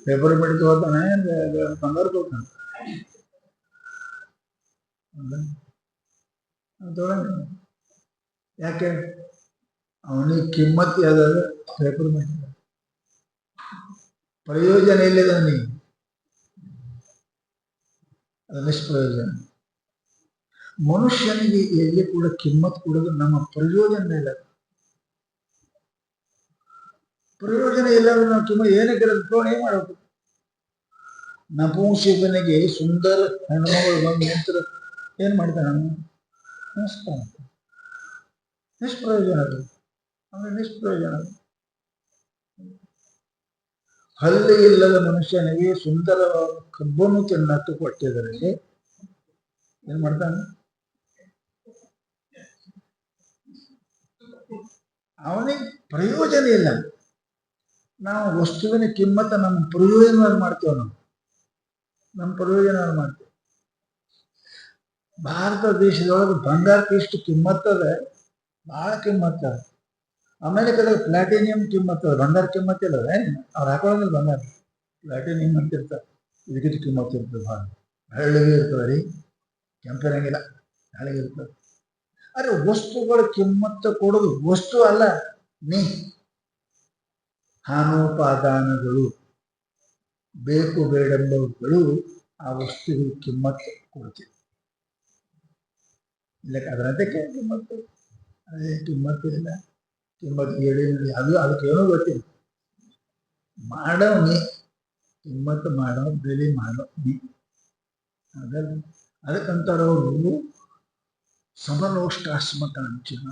ಪೇಪರ್ ಬಿಟ್ಟು ಹೋಗ್ತಾನೆ, ಬಂಗಾರ ಕೊಡ್ತಾನೆ. ಯಾಕೆ? ಅವನಿಗೆ ಕಿಮ್ಮತ್ ಯಾವ್ದಾದ್ರು ಪೇಪರ್ ಮಾಡಿದ ಪ್ರಯೋಜನ ಇಲ್ಲದ ಅವನಿಗೆ, ಅದು ನಿಷ್ಪ್ರಯೋಜನ. ಮನುಷ್ಯನಿಗೆ ಎಲ್ಲಿ ಕೂಡ ಕಿಮ್ಮತ್ ಕೊಡೋದು ನಮ್ಮ ಪ್ರಯೋಜನ ಇಲ್ಲ. ಪ್ರಯೋಜನ ಇಲ್ಲದ್ರೆ ನಾವು ಕಿಮ್ಮತ್ ಏನಕ್ಕೆ ತಗೊಂಡು ಏನ್ ಮಾಡಬೇಕು? ನಪುಂಸಕನಿಗೆ ಸುಂದರ ಹೆಣ್ಮಗಳು ಬಂದು ನಿಂತರು ಏನ್ ಮಾಡ್ತಾನೆ? ನಮಸ್ಕಾರ. ನಿಷ್ಪ್ರಯೋಜನ ಅದು. ಅಂದ್ರೆ ನಿಷ್ಪ್ರಯೋಜನ. ಹಲ್ಲು ಇಲ್ಲದ ಮನುಷ್ಯನಿಗೆ ಸುಂದರ ಕಬ್ಬನ್ನು ತಿನ್ನಕ್ಕೆ ಕೊಟ್ಟಿದ್ದರಲ್ಲಿ ಏನ್ ಮಾಡ್ತಾನೆ? ಅವನಿಗೆ ಪ್ರಯೋಜನ ಇಲ್ಲ. ನಾವು ವಸ್ತುವಿನ ಕಿಮ್ಮತ್ತ ನಮ್ಮ ಪ್ರಯೋಜನ ಮಾಡ್ತೇವೆ. ನಮ್ಮ ಪ್ರಯೋಜನ ಮಾಡ್ತೇವೆ. ಭಾರತ ದೇಶದೊಳಗೆ ಬಂಗಾರಕ್ಕೆ ಇಷ್ಟು ಕಿಮ್ಮತ್ತದ, ಬಹಳ ಕಿಮ್ಮತ್ತದ. ಅಮೆರಿಕದಾಗ ಪ್ಲಾಟಿನಿಯಂ ಕಿಮ್ಮತ್ತದ, ಬಂಗಾರ ಕಿಮ್ಮತ್ತಿಲ್ಲ. ಅವ್ರು ಹಾಕೊಳ್ಳೋದಿಲ್ಲ ಬಂಗಾರ, ಪ್ಲಾಟಿನಿಯಂ ಅಂತ ಇರ್ತಾರೆ. ಇದಕ್ಕಿಂತ ಕಿಮ್ಮತ್ತು ಇರ್ತದೆ. ಭಾಳ ಹಳ್ಳಿಗೆ ಇರ್ತದೆ ರೀ, ಕೆಂಪರಂಗಿಲ್ಲ, ಹಳ್ಳಿಗೆ ಇರ್ತದೆ. ಆದ್ರೆ ವಸ್ತುಗಳ ಕಿಮ್ಮತ್ತು ಕೊಡೋದು ವಸ್ತು ಅಲ್ಲ, ನೀ ಹಾನೋಪಾದಾನಗಳು, ಬೇಕು ಬೇಡೆಂಬವುಗಳು ಆ ವಸ್ತುವಿಗೆ ಕಿಮ್ಮತ್ತು ಕೊಡ್ತೀವಿ. ಇಲ್ಲಕ್ಕೆ ಅದರಂತೆ ಕಿಮ್ಮತ್ತು, ಅದೇ ಕಿಮ್ಮತ್ತು ಇಲ್ಲ. ಕಿಮ್ಮತ್ತು ಹೇಳಿ ಅದು ಅದಕ್ಕೇನೋ ಗೊತ್ತಿಲ್ಲ. ಮಾಡೋ ನೀ ಕಿಮ್ಮತ್ತು ಮಾಡೋ, ಬೆಲೆ ಮಾಡೋ ನೀ. ಅದಲ್ಲ ಅದಕ್ಕಂತಾರವರು ಸಮಲೋಷ್ಟಾಸ್ಮ ಕಾಂಚನ.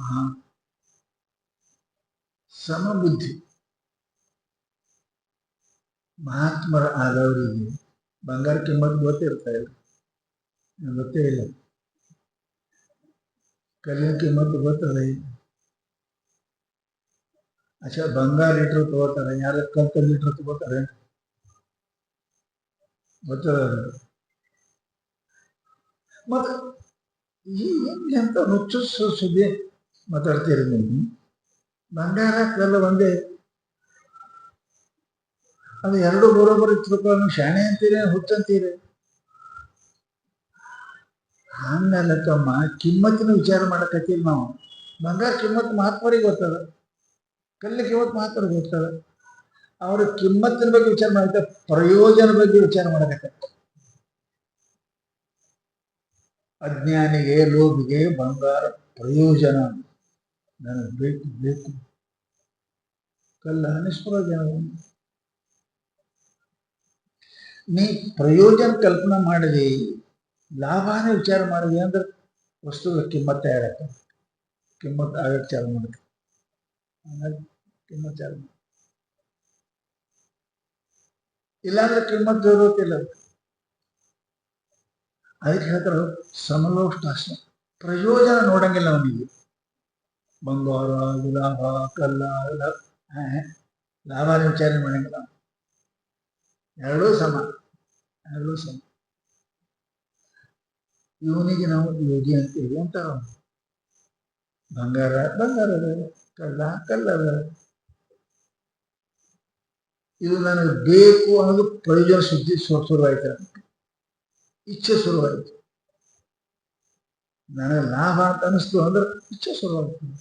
ಸಮಬುದ್ಧಿ ಮಹಾತ್ಮರ ಆದವರಿಗೆ ಬಂಗಾರ ಕಿಮ್ಮತ್ ಗೊತ್ತಿರ್ತಾ ಇಲ್ಲ, ಗೊತ್ತೇ ಇಲ್ಲ. ಕಲ್ಲಿನ ಕಿಮ್ಮತ್ತು ಗೊತ್ತದ ಇಲ್ಲ. ಅಚ್ಚಾ, ಬಂಗಾರ ಲೀಟ್ರ್ ತಗೋತಾರೆ, ಯಾರ ಕಲ್ ಲೀಟ್ರ್ ತಗೋತಾರೆ ಗೊತ್ತದ. ಮತ್ತ ಈ ಅಂತ ನುಚ್ಚು ಸುದ್ದಿ ಮಾತಾಡ್ತೀರಿ ನೀವು. ಬಂಗಾರ ಕಲ್ಲು ಒಂದೇ, ಅದು ಎರಡು ಬರೋಬ್ಬರಿ ತಿಳ್ಕೊಳ್ಳೋ ಶಾಣೆ ಅಂತೀರಿ, ಹುಚ್ಚಂತೀರಿ. ಹಂಗಲ್ಲಕ್ಕಮ್ಮ, ಕಿಮ್ಮತ್ತಿನ ವಿಚಾರ ಮಾಡಕತ್ತೀವಿ ನಾವು. ಬಂಗಾರ ಕಿಮ್ಮತ್ ಮಹಾತ್ಮರಿಗೆ ಗೊತ್ತದ, ಕಲ್ಲು ಕಿಮ್ಮತ್ ಮಹಾತ್ಮರಿಗೆ ಗೊತ್ತದ. ಅವ್ರ ಕಿಮ್ಮತ್ತಿನ ಬಗ್ಗೆ ವಿಚಾರ ಮಾಡ್ತಾರೆ, ಪ್ರಯೋಜನ ಬಗ್ಗೆ ವಿಚಾರ ಮಾಡಕತ್ತ. ಅಜ್ಞಾನಿಗೆ, ಲೋಭಿಗೆ ಬಂಗಾರ ಪ್ರಯೋಜನ, ನನಗೆ ಬೇಕು ಬೇಕು. ಕಲ್ಲ ನಿಷ್ಪ್ರಯೋಜನ. ನೀ ಪ್ರಯೋಜನ ಕಲ್ಪನಾ ಮಾಡಿದಿ, ಲಾಭನೇ ವಿಚಾರ ಮಾಡಿದಿ ಅಂದ್ರೆ ವಸ್ತುಗಳ ಕಿಮ್ಮತ್ತ ಆಗತ್ತೆ, ಕಿಮ್ಮತ್ ಆಗಕ್ಕೆ ಚಾಲು ಮಾಡುತ್ತೆ. ಕಿಮ್ಮತ್ ಚಾಲು ಇಲ್ಲಾಂದ್ರೆ ಕಿಮ್ಮತ್ ಇರೋತಿಲ್ಲ. ಅದಕ್ಕೆ ಹೇಳ್ತಾರೆ ಸಮಲೋಷ್ಟಾಶ್ಮ, ಪ್ರಯೋಜನ ನೋಡಂಗಿಲ್ಲ ಅವನಿಗೆ. ಬಂಗಾರ, ಲಾಭ, ಕಲ್ಲ, ಲಾಭ ವಿಚಾರ ಮಾಡಂಗಿಲ್ಲ. ಎರಡೂ ಸಮ, ಎರಡೂ ಸಮ. ಇವನಿಗೆ ನಾವು ಯೋಗಿ ಅಂತೀವಿ ಅಂತ. ಬಂಗಾರ ಬಂಗಾರದ, ಕಲ್ಲ ಕಲ್ಲದ. ಇದು ನನಗೆ ಬೇಕು ಅನ್ನೋದು ಪ್ರಯೋಜನ ಸುದ್ದಿ ಶುರುವಾಯ್ತು, ಇಚ್ಛೆ ಶುರುವಾಯಿತು. ನನಗೆ ಲಾಭ ಅಂತ ಅನಿಸ್ತು ಅಂದ್ರೆ ಇಚ್ಛೆ ಶುರುವಾಗ್ತದೆ.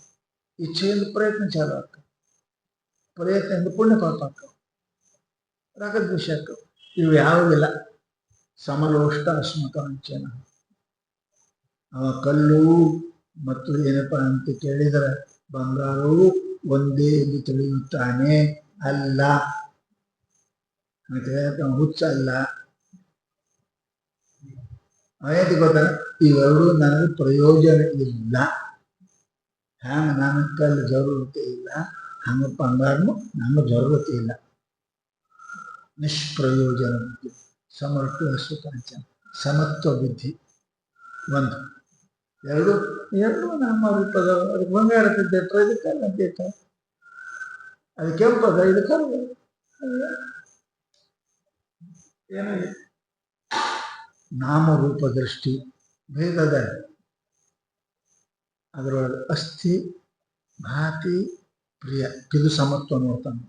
ಇಚ್ಛೆಯಿಂದ ಪ್ರಯತ್ನ ಚಾಲು ಆಗ್ತದೆ, ಪ್ರಯತ್ನದಿಂದ ಪುಣ್ಯ ಪಾಪ ಆಗ್ತವೆ, ರಾಗದ್ವೇಷ ಆಗ್ತವೆ. ಇವು ಯಾವುದಿಲ್ಲ. ಸಮಲೋಷ್ಟ ಅಸ್ಮಕ ಅಂಚನ. ಅವ ಕಲ್ಲು ಮತ್ತು ಏನಪ್ಪಾ ಅಂತ ಕೇಳಿದರೆ ಬಂಗಾರವು ಒಂದೇ ಎಂದು ತಿಳಿಯುತ್ತಾನೆ. ಅಲ್ಲ ಅಂತ ಹೇಳ್ತಾನೆ, ಹುಚ್ಚ ಅಲ್ಲ. ಅವನೇತಿ ಗೊತ್ತಾನ, ಇವೆರಡೂ ನನಗೆ ಪ್ರಯೋಜನ ಇಲ್ಲ. ಹ್ಯಾಂಗ ನನಗೆ ಕಲ್ಲು ಜರೂರತೆ ಇಲ್ಲ, ಹಂಗ ಬಂಗಾರನು ನನಗೆ ಜರೂರತೆ ಇಲ್ಲ. ನಿಷ್ಪ್ರಯೋಜನ ಬುದ್ಧಿ, ಸಮರ್ಥ ಸುಖಾಂಚನ, ಸಮತ್ವ ಬುದ್ಧಿ. ಒಂದು ಎರಡು ಎರಡು ನಾಮ ರೂಪದ. ಅದಕ್ಕೆ ಬಂಗಾರ ತಿದ್ದೇಟ್ರೆ ಇದು ಕಲ್ಲ ಅಂತೀಟ, ಅದು ಕೆಂಪದ, ಇದು ಕಲ್ಲು. ಏನಾಗಿದೆ? ನಾಮರೂಪ ದೃಷ್ಟಿ ಭೇದದ. ಅದರೊಳಗೆ ಅಸ್ಥಿ ಭಾತಿ ಪ್ರಿಯ, ಇದು ಸಮತ್ವ ನೋಡ್ತಾನೆ.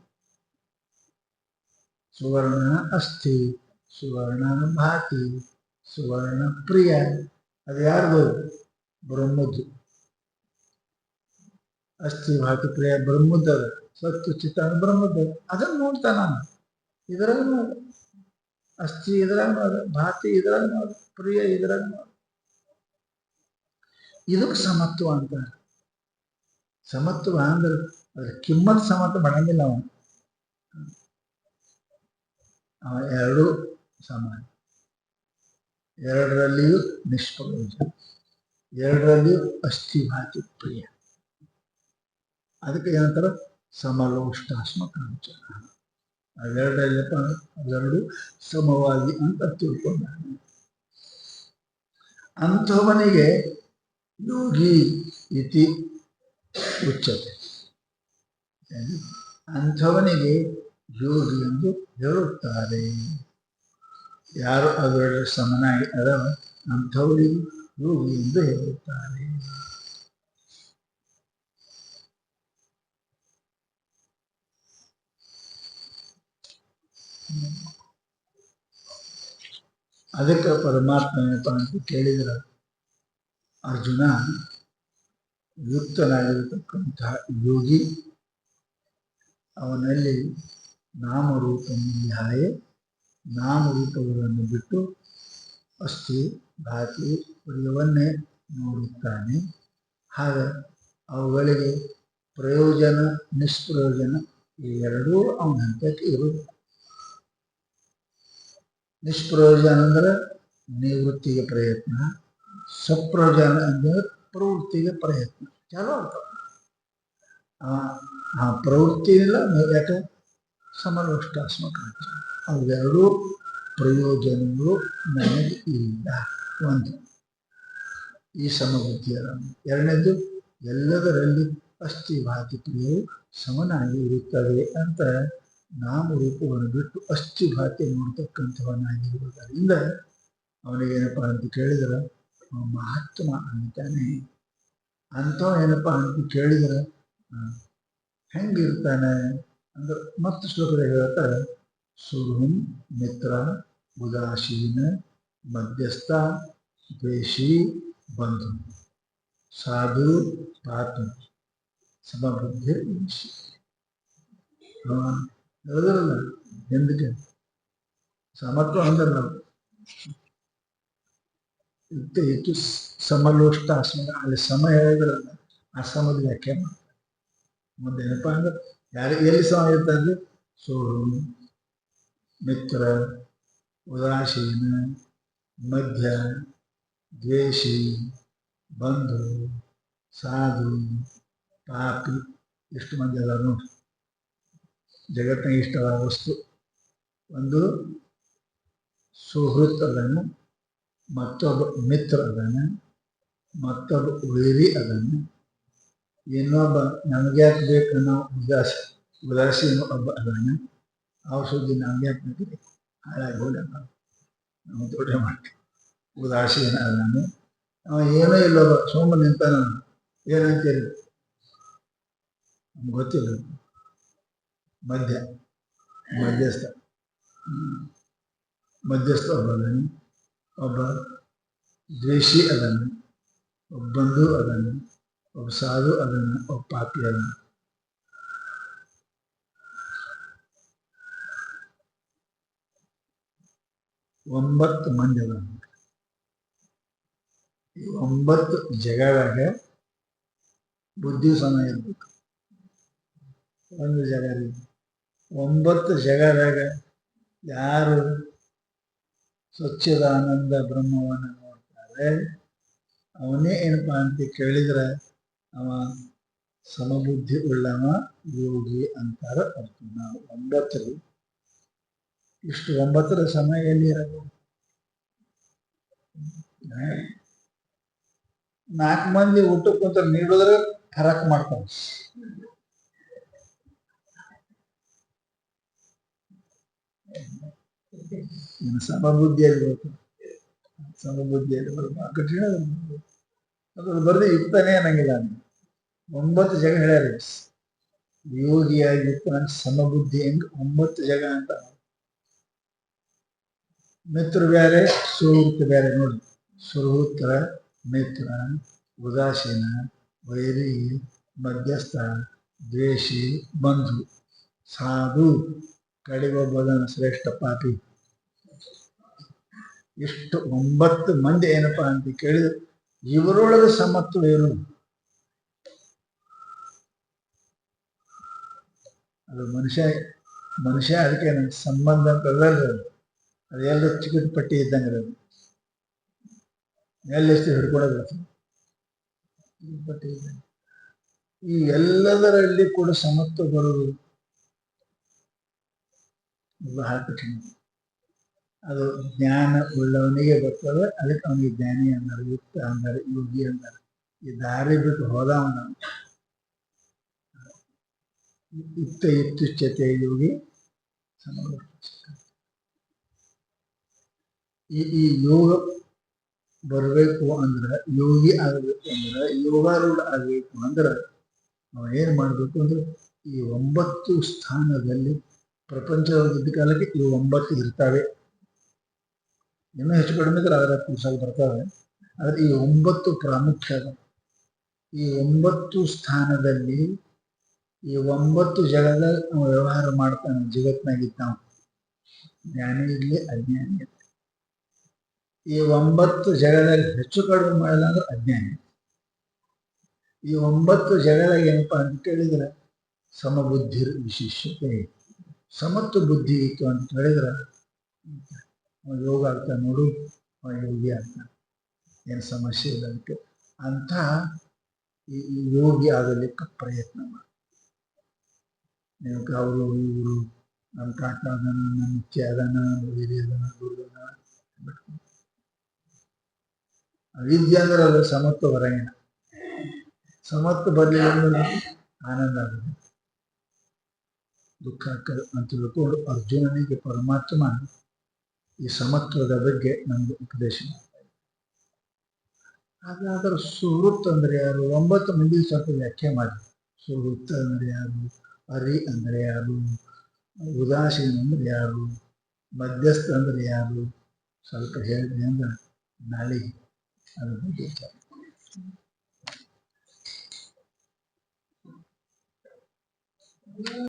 ಸುವರ್ಣ ಅಸ್ಥಿ, ಸುವರ್ಣ ಭಾತಿ, ಸುವರ್ಣ ಪ್ರಿಯ. ಅದು ಯಾರ್ದು? ಬ್ರಹ್ಮದ್ದು. ಅಸ್ಥಿ ಭಾತಿ ಪ್ರಿಯ ಬ್ರಹ್ಮದ್ದದ. ಸತ್ತು ಚಿತ್ತ ಬ್ರಹ್ಮದ್ದು. ಅದನ್ನು ನೋಡ್ತಾನ. ಇದರಾಗ ನೋಡ, ಅಸ್ಥಿ ಇದ್ರಾಗ ನೋಡ, ಭಾತಿ ಇದ್ರಾಗ ನೋಡ, ಪ್ರಿಯ ಇದ್ರಾಗ ನೋಡ. ಇದಕ್ಕೆ ಸಮತ್ವ ಅಂತ. ಸಮತ್ವ ಅಂದ್ರೆ ಅದ್ರ ಕಿಮ್ಮತ್ ಸಮತ್ವ ಮಾಡಂಗಿಲ್ಲ ಅವನು. ಎರಡೂ ಸಮಾನ, ಎರಡರಲ್ಲಿಯೂ ನಿಷ್ಪ್ರಯೋಜನ, ಎರಡರಲ್ಲಿಯೂ ಅಸ್ಥಿ ಭಾತಿ ಪ್ರಿಯ. ಅದಕ್ಕೆ ಏನಂತಾರೆ ಸಮಲೋಷ್ಟಾಶ್ಮ ಕಾಂಚನ. ಅವೆರಡಲ್ಲಪ್ಪ, ಅವೆರಡು ಸಮವಾಗಿ ಅಂತ ತಿಳ್ಕೊಂಡ. ಅಂಥವನಿಗೆ ಯೋಗಿ ಇತಿ ಉಚ್ಯತೆ. ಅಂಥವನಿಗೆ ಯೋಗಿ ಎಂದು ಹೇಳುತ್ತಾರೆ. ಯಾರು ಅದರ ಸಮನಾಗಿ ಅದರ ಅಂಥವರಿಗೆ ಯೋಗಿ ಎಂದು ಹೇಳುತ್ತಾರೆ. ಅದಕ್ಕೆ ಪರಮಾತ್ಮ ಏನಪ್ಪ ಅಂತ ಕೇಳಿದ್ರ, ಅರ್ಜುನ ಯುಕ್ತನಾಗಿರತಕ್ಕಂತಹ ಯೋಗಿ ಅವನಲ್ಲಿ ನಾಮರೂಪ ನ್ಯಾಯ, ನಾಮರೂಪಗಳನ್ನು ಬಿಟ್ಟು ಅಸ್ಥಿ ಭಾತಿ ಪ್ರಿಯವನ್ನೇ ನೋಡುತ್ತಾನೆ. ಹಾಗೆ ಅವುಗಳಿಗೆ ಪ್ರಯೋಜನ ನಿಷ್ಪ್ರಯೋಜನ ಈ ಎರಡೂ ಅವನ ಹಂತಕ್ಕೆ ಇರುವುದು. ನಿಷ್ಪ್ರಯೋಜನ ಅಂದ್ರೆ ನಿವೃತ್ತಿಗೆ ಪ್ರಯತ್ನ, ಸ್ವಪ್ರಯೋಜನ ಅಂದ್ರೆ ಪ್ರವೃತ್ತಿಗೆ ಪ್ರಯತ್ನ. ಚಾಲು ಆಗ್ತವೆ. ಆ ಪ್ರವೃತ್ತಿ ಇಲ್ಲ. ಯಾಕೆ ಸಮಲೋಷ್ಟಾಸ್ಮಕ ಅವೆರಡೂ ಪ್ರಯೋಜನಗಳು ನನಗೆ ಇಲ್ಲ. ಒಂದು ಈ ಸಮಬುದ್ಧಿಯ. ಎರಡನೇದು ಎಲ್ಲದರಲ್ಲಿ ಅಸ್ಥಿಭಾತಿ ಪ್ರಿಯವು ಸಮನಾಗಿ ಇರುತ್ತದೆ ಅಂತ ನಾಮರೂಪವನ್ನು ಬಿಟ್ಟು ಅಸ್ಥಿಭಾತಿ ನೋಡ್ತಕ್ಕಂಥವನಾಗಿರುವುದರಿಂದ ಅವನಿಗೇನಪ್ಪ ಅಂತ ಕೇಳಿದ್ರೆ ಮಹಾತ್ಮ ಅಂತಾನೆ. ಅಂಥವ ಏನಪ್ಪ ಅಂತ ಕೇಳಿದ್ರೆ ಹೆಂಗಿರ್ತಾನೆ ಅಂದ್ರೆ ಮತ್ತೆ ಶ್ಲೋಕದಾಗ ಹೇಳ್ತಾರೆ, ಸುಹೃನ್ ಮಿತ್ರ ಉದಾಸೀನ ಮಧ್ಯಸ್ಥ ದ್ವೇಷಿ ಬಂಧು ಸಾಧು ಪಾಪಿ ಸಮಬುದ್ಧಿ. ಹೇಳಿದ್ರಲ್ಲ ಹಿಂದಕ್ಕೆ ಸಮತ್ವ ಅಂದ್ರಲ್ಲ, ಇತ್ತು ಸಮಲೋಷ್ಟ ಅಸ್ಮ ಅಲ್ಲಿ ಸಮ ಹೇಳಿದ್ರಲ್ಲ, ಅಸಮದ ವ್ಯಾಖ್ಯೆ ಮಾಡ್ತಾರೆ. ಮುಂದೆ ಏನಪ್ಪ ಅಂದ್ರೆ ಎಲ್ಲಿ ಸಮ ಇರ್ತಂದ್ರೆ ಸೋಳು ಮಿತ್ರ ಉದಾಸೀನ ಮಧ್ಯ ದ್ವೇಷಿ ಬಂಧು ಸಾಧು ಪಾಪಿ. ಎಷ್ಟು ಮಂದಿ ಅದಾರ ನೋಡಿ ಜಗತ್ತಿನ ಇಷ್ಟವಾದ ವಸ್ತು. ಒಂದು ಸುಹೃತ್ ಅದನ್ನು, ಮತ್ತೊಬ್ಬ ಮಿತ್ರ ಅದನ್ನು, ಮತ್ತೊಬ್ಬ ವೈರಿ ಅದನ್ನು, ಇನ್ನೊಬ್ಬ ನಮ್ಗೆ ಯಾಕೆ ಬೇಕು ನಾವು ಉದಾಸೀನ ಒಬ್ಬ ಅದನ್ನು. ಅವ್ರ ಸುದ್ದಿ ನಮ್ಗೆ ಯಾಕೆ ಬೇಕಿದೆ, ಹಾಳಾಗಿ ಹೋದ ನಾವು ದೊಡ್ಡ ಮಾಡ್ತೀವಿ. ಉದಾಸೀನ ಅದನ್ನು ಅವ ಏನೋ ಇಲ್ಲೊಬ್ಬ ಸೋಮ ನಿಂತಾನ, ಏನಂತೀರಿ ನಮ್ಗೆ ಗೊತ್ತಿಲ್ಲ. ಮಧ್ಯಸ್ಥ ಒಬ್ಬ ಅದನ್ನು, ಒಬ್ಬ ದ್ವೇಷಿ ಅದನ್ನು, ಒಬ್ಬ ಬಂಧು ಅದನ್ನು, ಒಬ್ಬ ಸಾಧು ಅದನ್ನು, ಒಬ್ಬ ಪಾಪಿ ಅದನ್ನು. ಒಂಬತ್ತು ಮಂದಿ ಅದನ್ನು. ಈ 9 ಜಗದಾಗ ಬುದ್ಧಿ ಸಮ ಇರ್ಬೇಕು. ಒಂದು ಜಗ 9 ಜಗದಾಗ ಯಾರು ಸ್ವಚ್ಛದಾನಂದ ಬ್ರಹ್ಮವನ್ನು ನೋಡ್ತಾರೆ ಅವನೇ ಏನಪ್ಪಾ ಅಂತ ಕೇಳಿದ್ರೆ ಅವ ಸಮಬುದ್ಧಿ ಉಳ್ಳವ ಯೋಗಿ ಅಂತಾರ ಅರ್ಥ. ನಾವು 9 ಇಷ್ಟು 9 ಸಮಯ ಎಲ್ಲಿ ಇರಬೇಕು? 4 ಮಂದಿ ಊಟಕ್ಕೆ ಕುಂತ ನೀಡಿದ್ರೆ ಫರಕ್ ಮಾಡ್ತಾರೆ. ಸಮಬುದ್ಧಿಯಲ್ಲಿ ಬೇಕು, ಸಮಬುದ್ಧಿಯಲ್ಲಿ ಬರಬೇಕು. ಕಠಿಣ ಅದ್ರ ಬರದೆ ಇರ್ತಾನೆ ಅನ್ನಂಗಿಲ್ಲ. 9 ಜಗ ಹೇಳ್ಯಾರ ಯೋಗಿಯಾಗಿತ್ತು ನನ್ನ ಸಮಬುದ್ಧಿ ಹೆಂಗ್ 9 ಜಗ ಅಂತ. ಮಿತ್ರ ಬೇರೆ ಸುಹೃತ್ ಬೇರೆ ನೋಡಿ. ಸುಹೃತ್ರ ಮಿತ್ರ ಉದಾಸೀನ ವೈರಿ ಮಧ್ಯಸ್ಥ ದ್ವೇಷಿ ಬಂಧು ಸಾಧು ಕಡೆಗೊಬ್ಬದನ ಶ್ರೇಷ್ಠ ಪಾಪಿ. ಇಷ್ಟು 9 ಮಂದಿ ಏನಪ್ಪಾ ಅಂತ ಕೇಳಿದ್ರೆ ಇವರೊಳಗೆ ಸಮತ್ವ ಏನು? ಅದು ಮನುಷ್ಯ ಅದಕ್ಕೆ ಸಂಬಂಧ ಅಂತ ಅದೆಲ್ಲ ಚಿಕ್ಕದ ಪಟ್ಟಿ ಇದ್ದಂಗೆ ಅದು ಎಲ್ಲೆಷ್ಟು ಹಿಡ್ಕೊಡೋದು ಪಟ್ಟಿ ಇದ್ದಂಗೆ. ಈ ಎಲ್ಲದರಲ್ಲಿ ಕೂಡ ಸಮತ್ವ ಬರುವುದು ಬಹಳ ಕಠಿಣ. ಅದು ಜ್ಞಾನ ಉಳ್ಳವನಿಗೆ ಬರ್ತದೆ. ಅದಕ್ಕೆ ಅವನಿಗೆ ಜ್ಞಾನಿ ಅಂತಾರೆ, ಯುಕ್ತ ಅಂತಾರೆ, ಯೋಗಿ ಅಂತಾರೆ. ಈ ದಾರಿ ಬಿಟ್ಟು ಹೋದವನ ಯುಕ್ತ ಯುಕ್ತಿಷ್ಠತೆ ಯೋಗಿ ಈ ಯೋಗ ಬರಬೇಕು ಅಂದ್ರೆ, ಯೋಗಿ ಆಗಬೇಕು ಅಂದ್ರೆ, ಯೋಗಾರೂಢ ಆಗಬೇಕು ಅಂದ್ರೆ ನಾವು ಏನ್ ಮಾಡ್ಬೇಕು ಅಂದ್ರೆ ಈ 9 ಸ್ಥಾನದಲ್ಲಿ ಪ್ರಪಂಚದ ಕಾಲಕ್ಕೆ ಈ 9 ಇರ್ತವೆ. ಇನ್ನೂ ಹೆಚ್ಚು ಕಡಿಮೆ ಇದ್ರೆ ಅದರ ಕೂಸಲ್ಲಿ ಬರ್ತವೆ. ಆದ್ರೆ ಈ 9 ಪ್ರಾಮುಖ್ಯ. ಈ 9 ಸ್ಥಾನದಲ್ಲಿ ಈ 9 ಜಗದ ವ್ಯವಹಾರ ಮಾಡ್ತಾನೆ ಜಗತ್ನಾಗಿದ್ದ ನಾವು. ಜ್ಞಾನಿ ಇರ್ಲಿ ಅಜ್ಞಾನಿ ಇರ್ಲಿ, ಈ 9 ಜಗದಲ್ಲಿ ಹೆಚ್ಚು ಕಡಿಮೆ ಮಾಡಿಲ್ಲ ಅಂದ್ರೆ ಅಜ್ಞಾನಿ. ಈ 9 ಜಗದಾಗ ಏನಪ್ಪಾ ಅಂತ ಕೇಳಿದ್ರೆ ಸಮಬುದ್ಧಿ ವಿಶೇಷತೆ. ಸಮತ್ವ ಬುದ್ಧಿ ಇತ್ತು ಅಂತ ಹೇಳಿದ್ರೆ ಯೋಗ ಆಗ್ತಾನೆ ನೋಡು, ಯೋಗಿ ಆಗ್ತಾನೆ, ಏನು ಸಮಸ್ಯೆ ಇಲ್ಲ. ಅದಕ್ಕೆ ಅಂತ ಈ ಯೋಗಿ ಆಗಲಿಕ್ಕೆ ಪ್ರಯತ್ನ ಮಾಡಿ. ನೀವು ಅವರು ಇವರು ನಮ್ಮ ಕಾಕ ಅದನ ನಮ್ಮ ಮುಖ್ಯ ಅದನ ಹಿರಿಯ ಅದನ ಗುರುದನ. ಅವಿದ್ಯೆ ಅಂದ್ರೆ ಅದು ಸಮತ್ವ ಬರಂಗಿಲ್ಲ. ಸಮತ್ವ ಬರಲಿಲ್ಲ ಅಂದ್ರೆ ಆನಂದ ಆಗುತ್ತೆ, ದುಃಖ ಆಗ್ತದೆ ಅಂತ ತಿಳ್ಕೊಂಡು ಅರ್ಜುನನಿಗೆ ಪರಮಾತ್ಮ ಈ ಸಮತ್ವದ ಬಗ್ಗೆ ನಮ್ಗೆ ಉಪದೇಶ ಮಾಡ್ತಾರೆ. ಹಾಗಾದ್ರೆ ಸುಹೃತ್ ಅಂದ್ರೆ ಯಾರು? 9 ಮಂದಿ ಸ್ವಲ್ಪ ವ್ಯಾಖ್ಯೆ ಮಾಡಿ. ಸುಹೃತ್ ಅಂದ್ರೆ ಯಾರು, ಹರಿ ಅಂದ್ರೆ ಯಾರು, ಉದಾಸೀನ ಅಂದ್ರೆ ಯಾರು, ಮಧ್ಯಸ್ಥ ಅಂದ್ರೆ ಯಾರು, ಸ್ವಲ್ಪ ಹೇಳಿದ್ರಿ ಅಂದ್ರೆ ನಾಳೆಗೆ ಅದ್ರ ಬಗ್ಗೆ ವಿಚಾರ.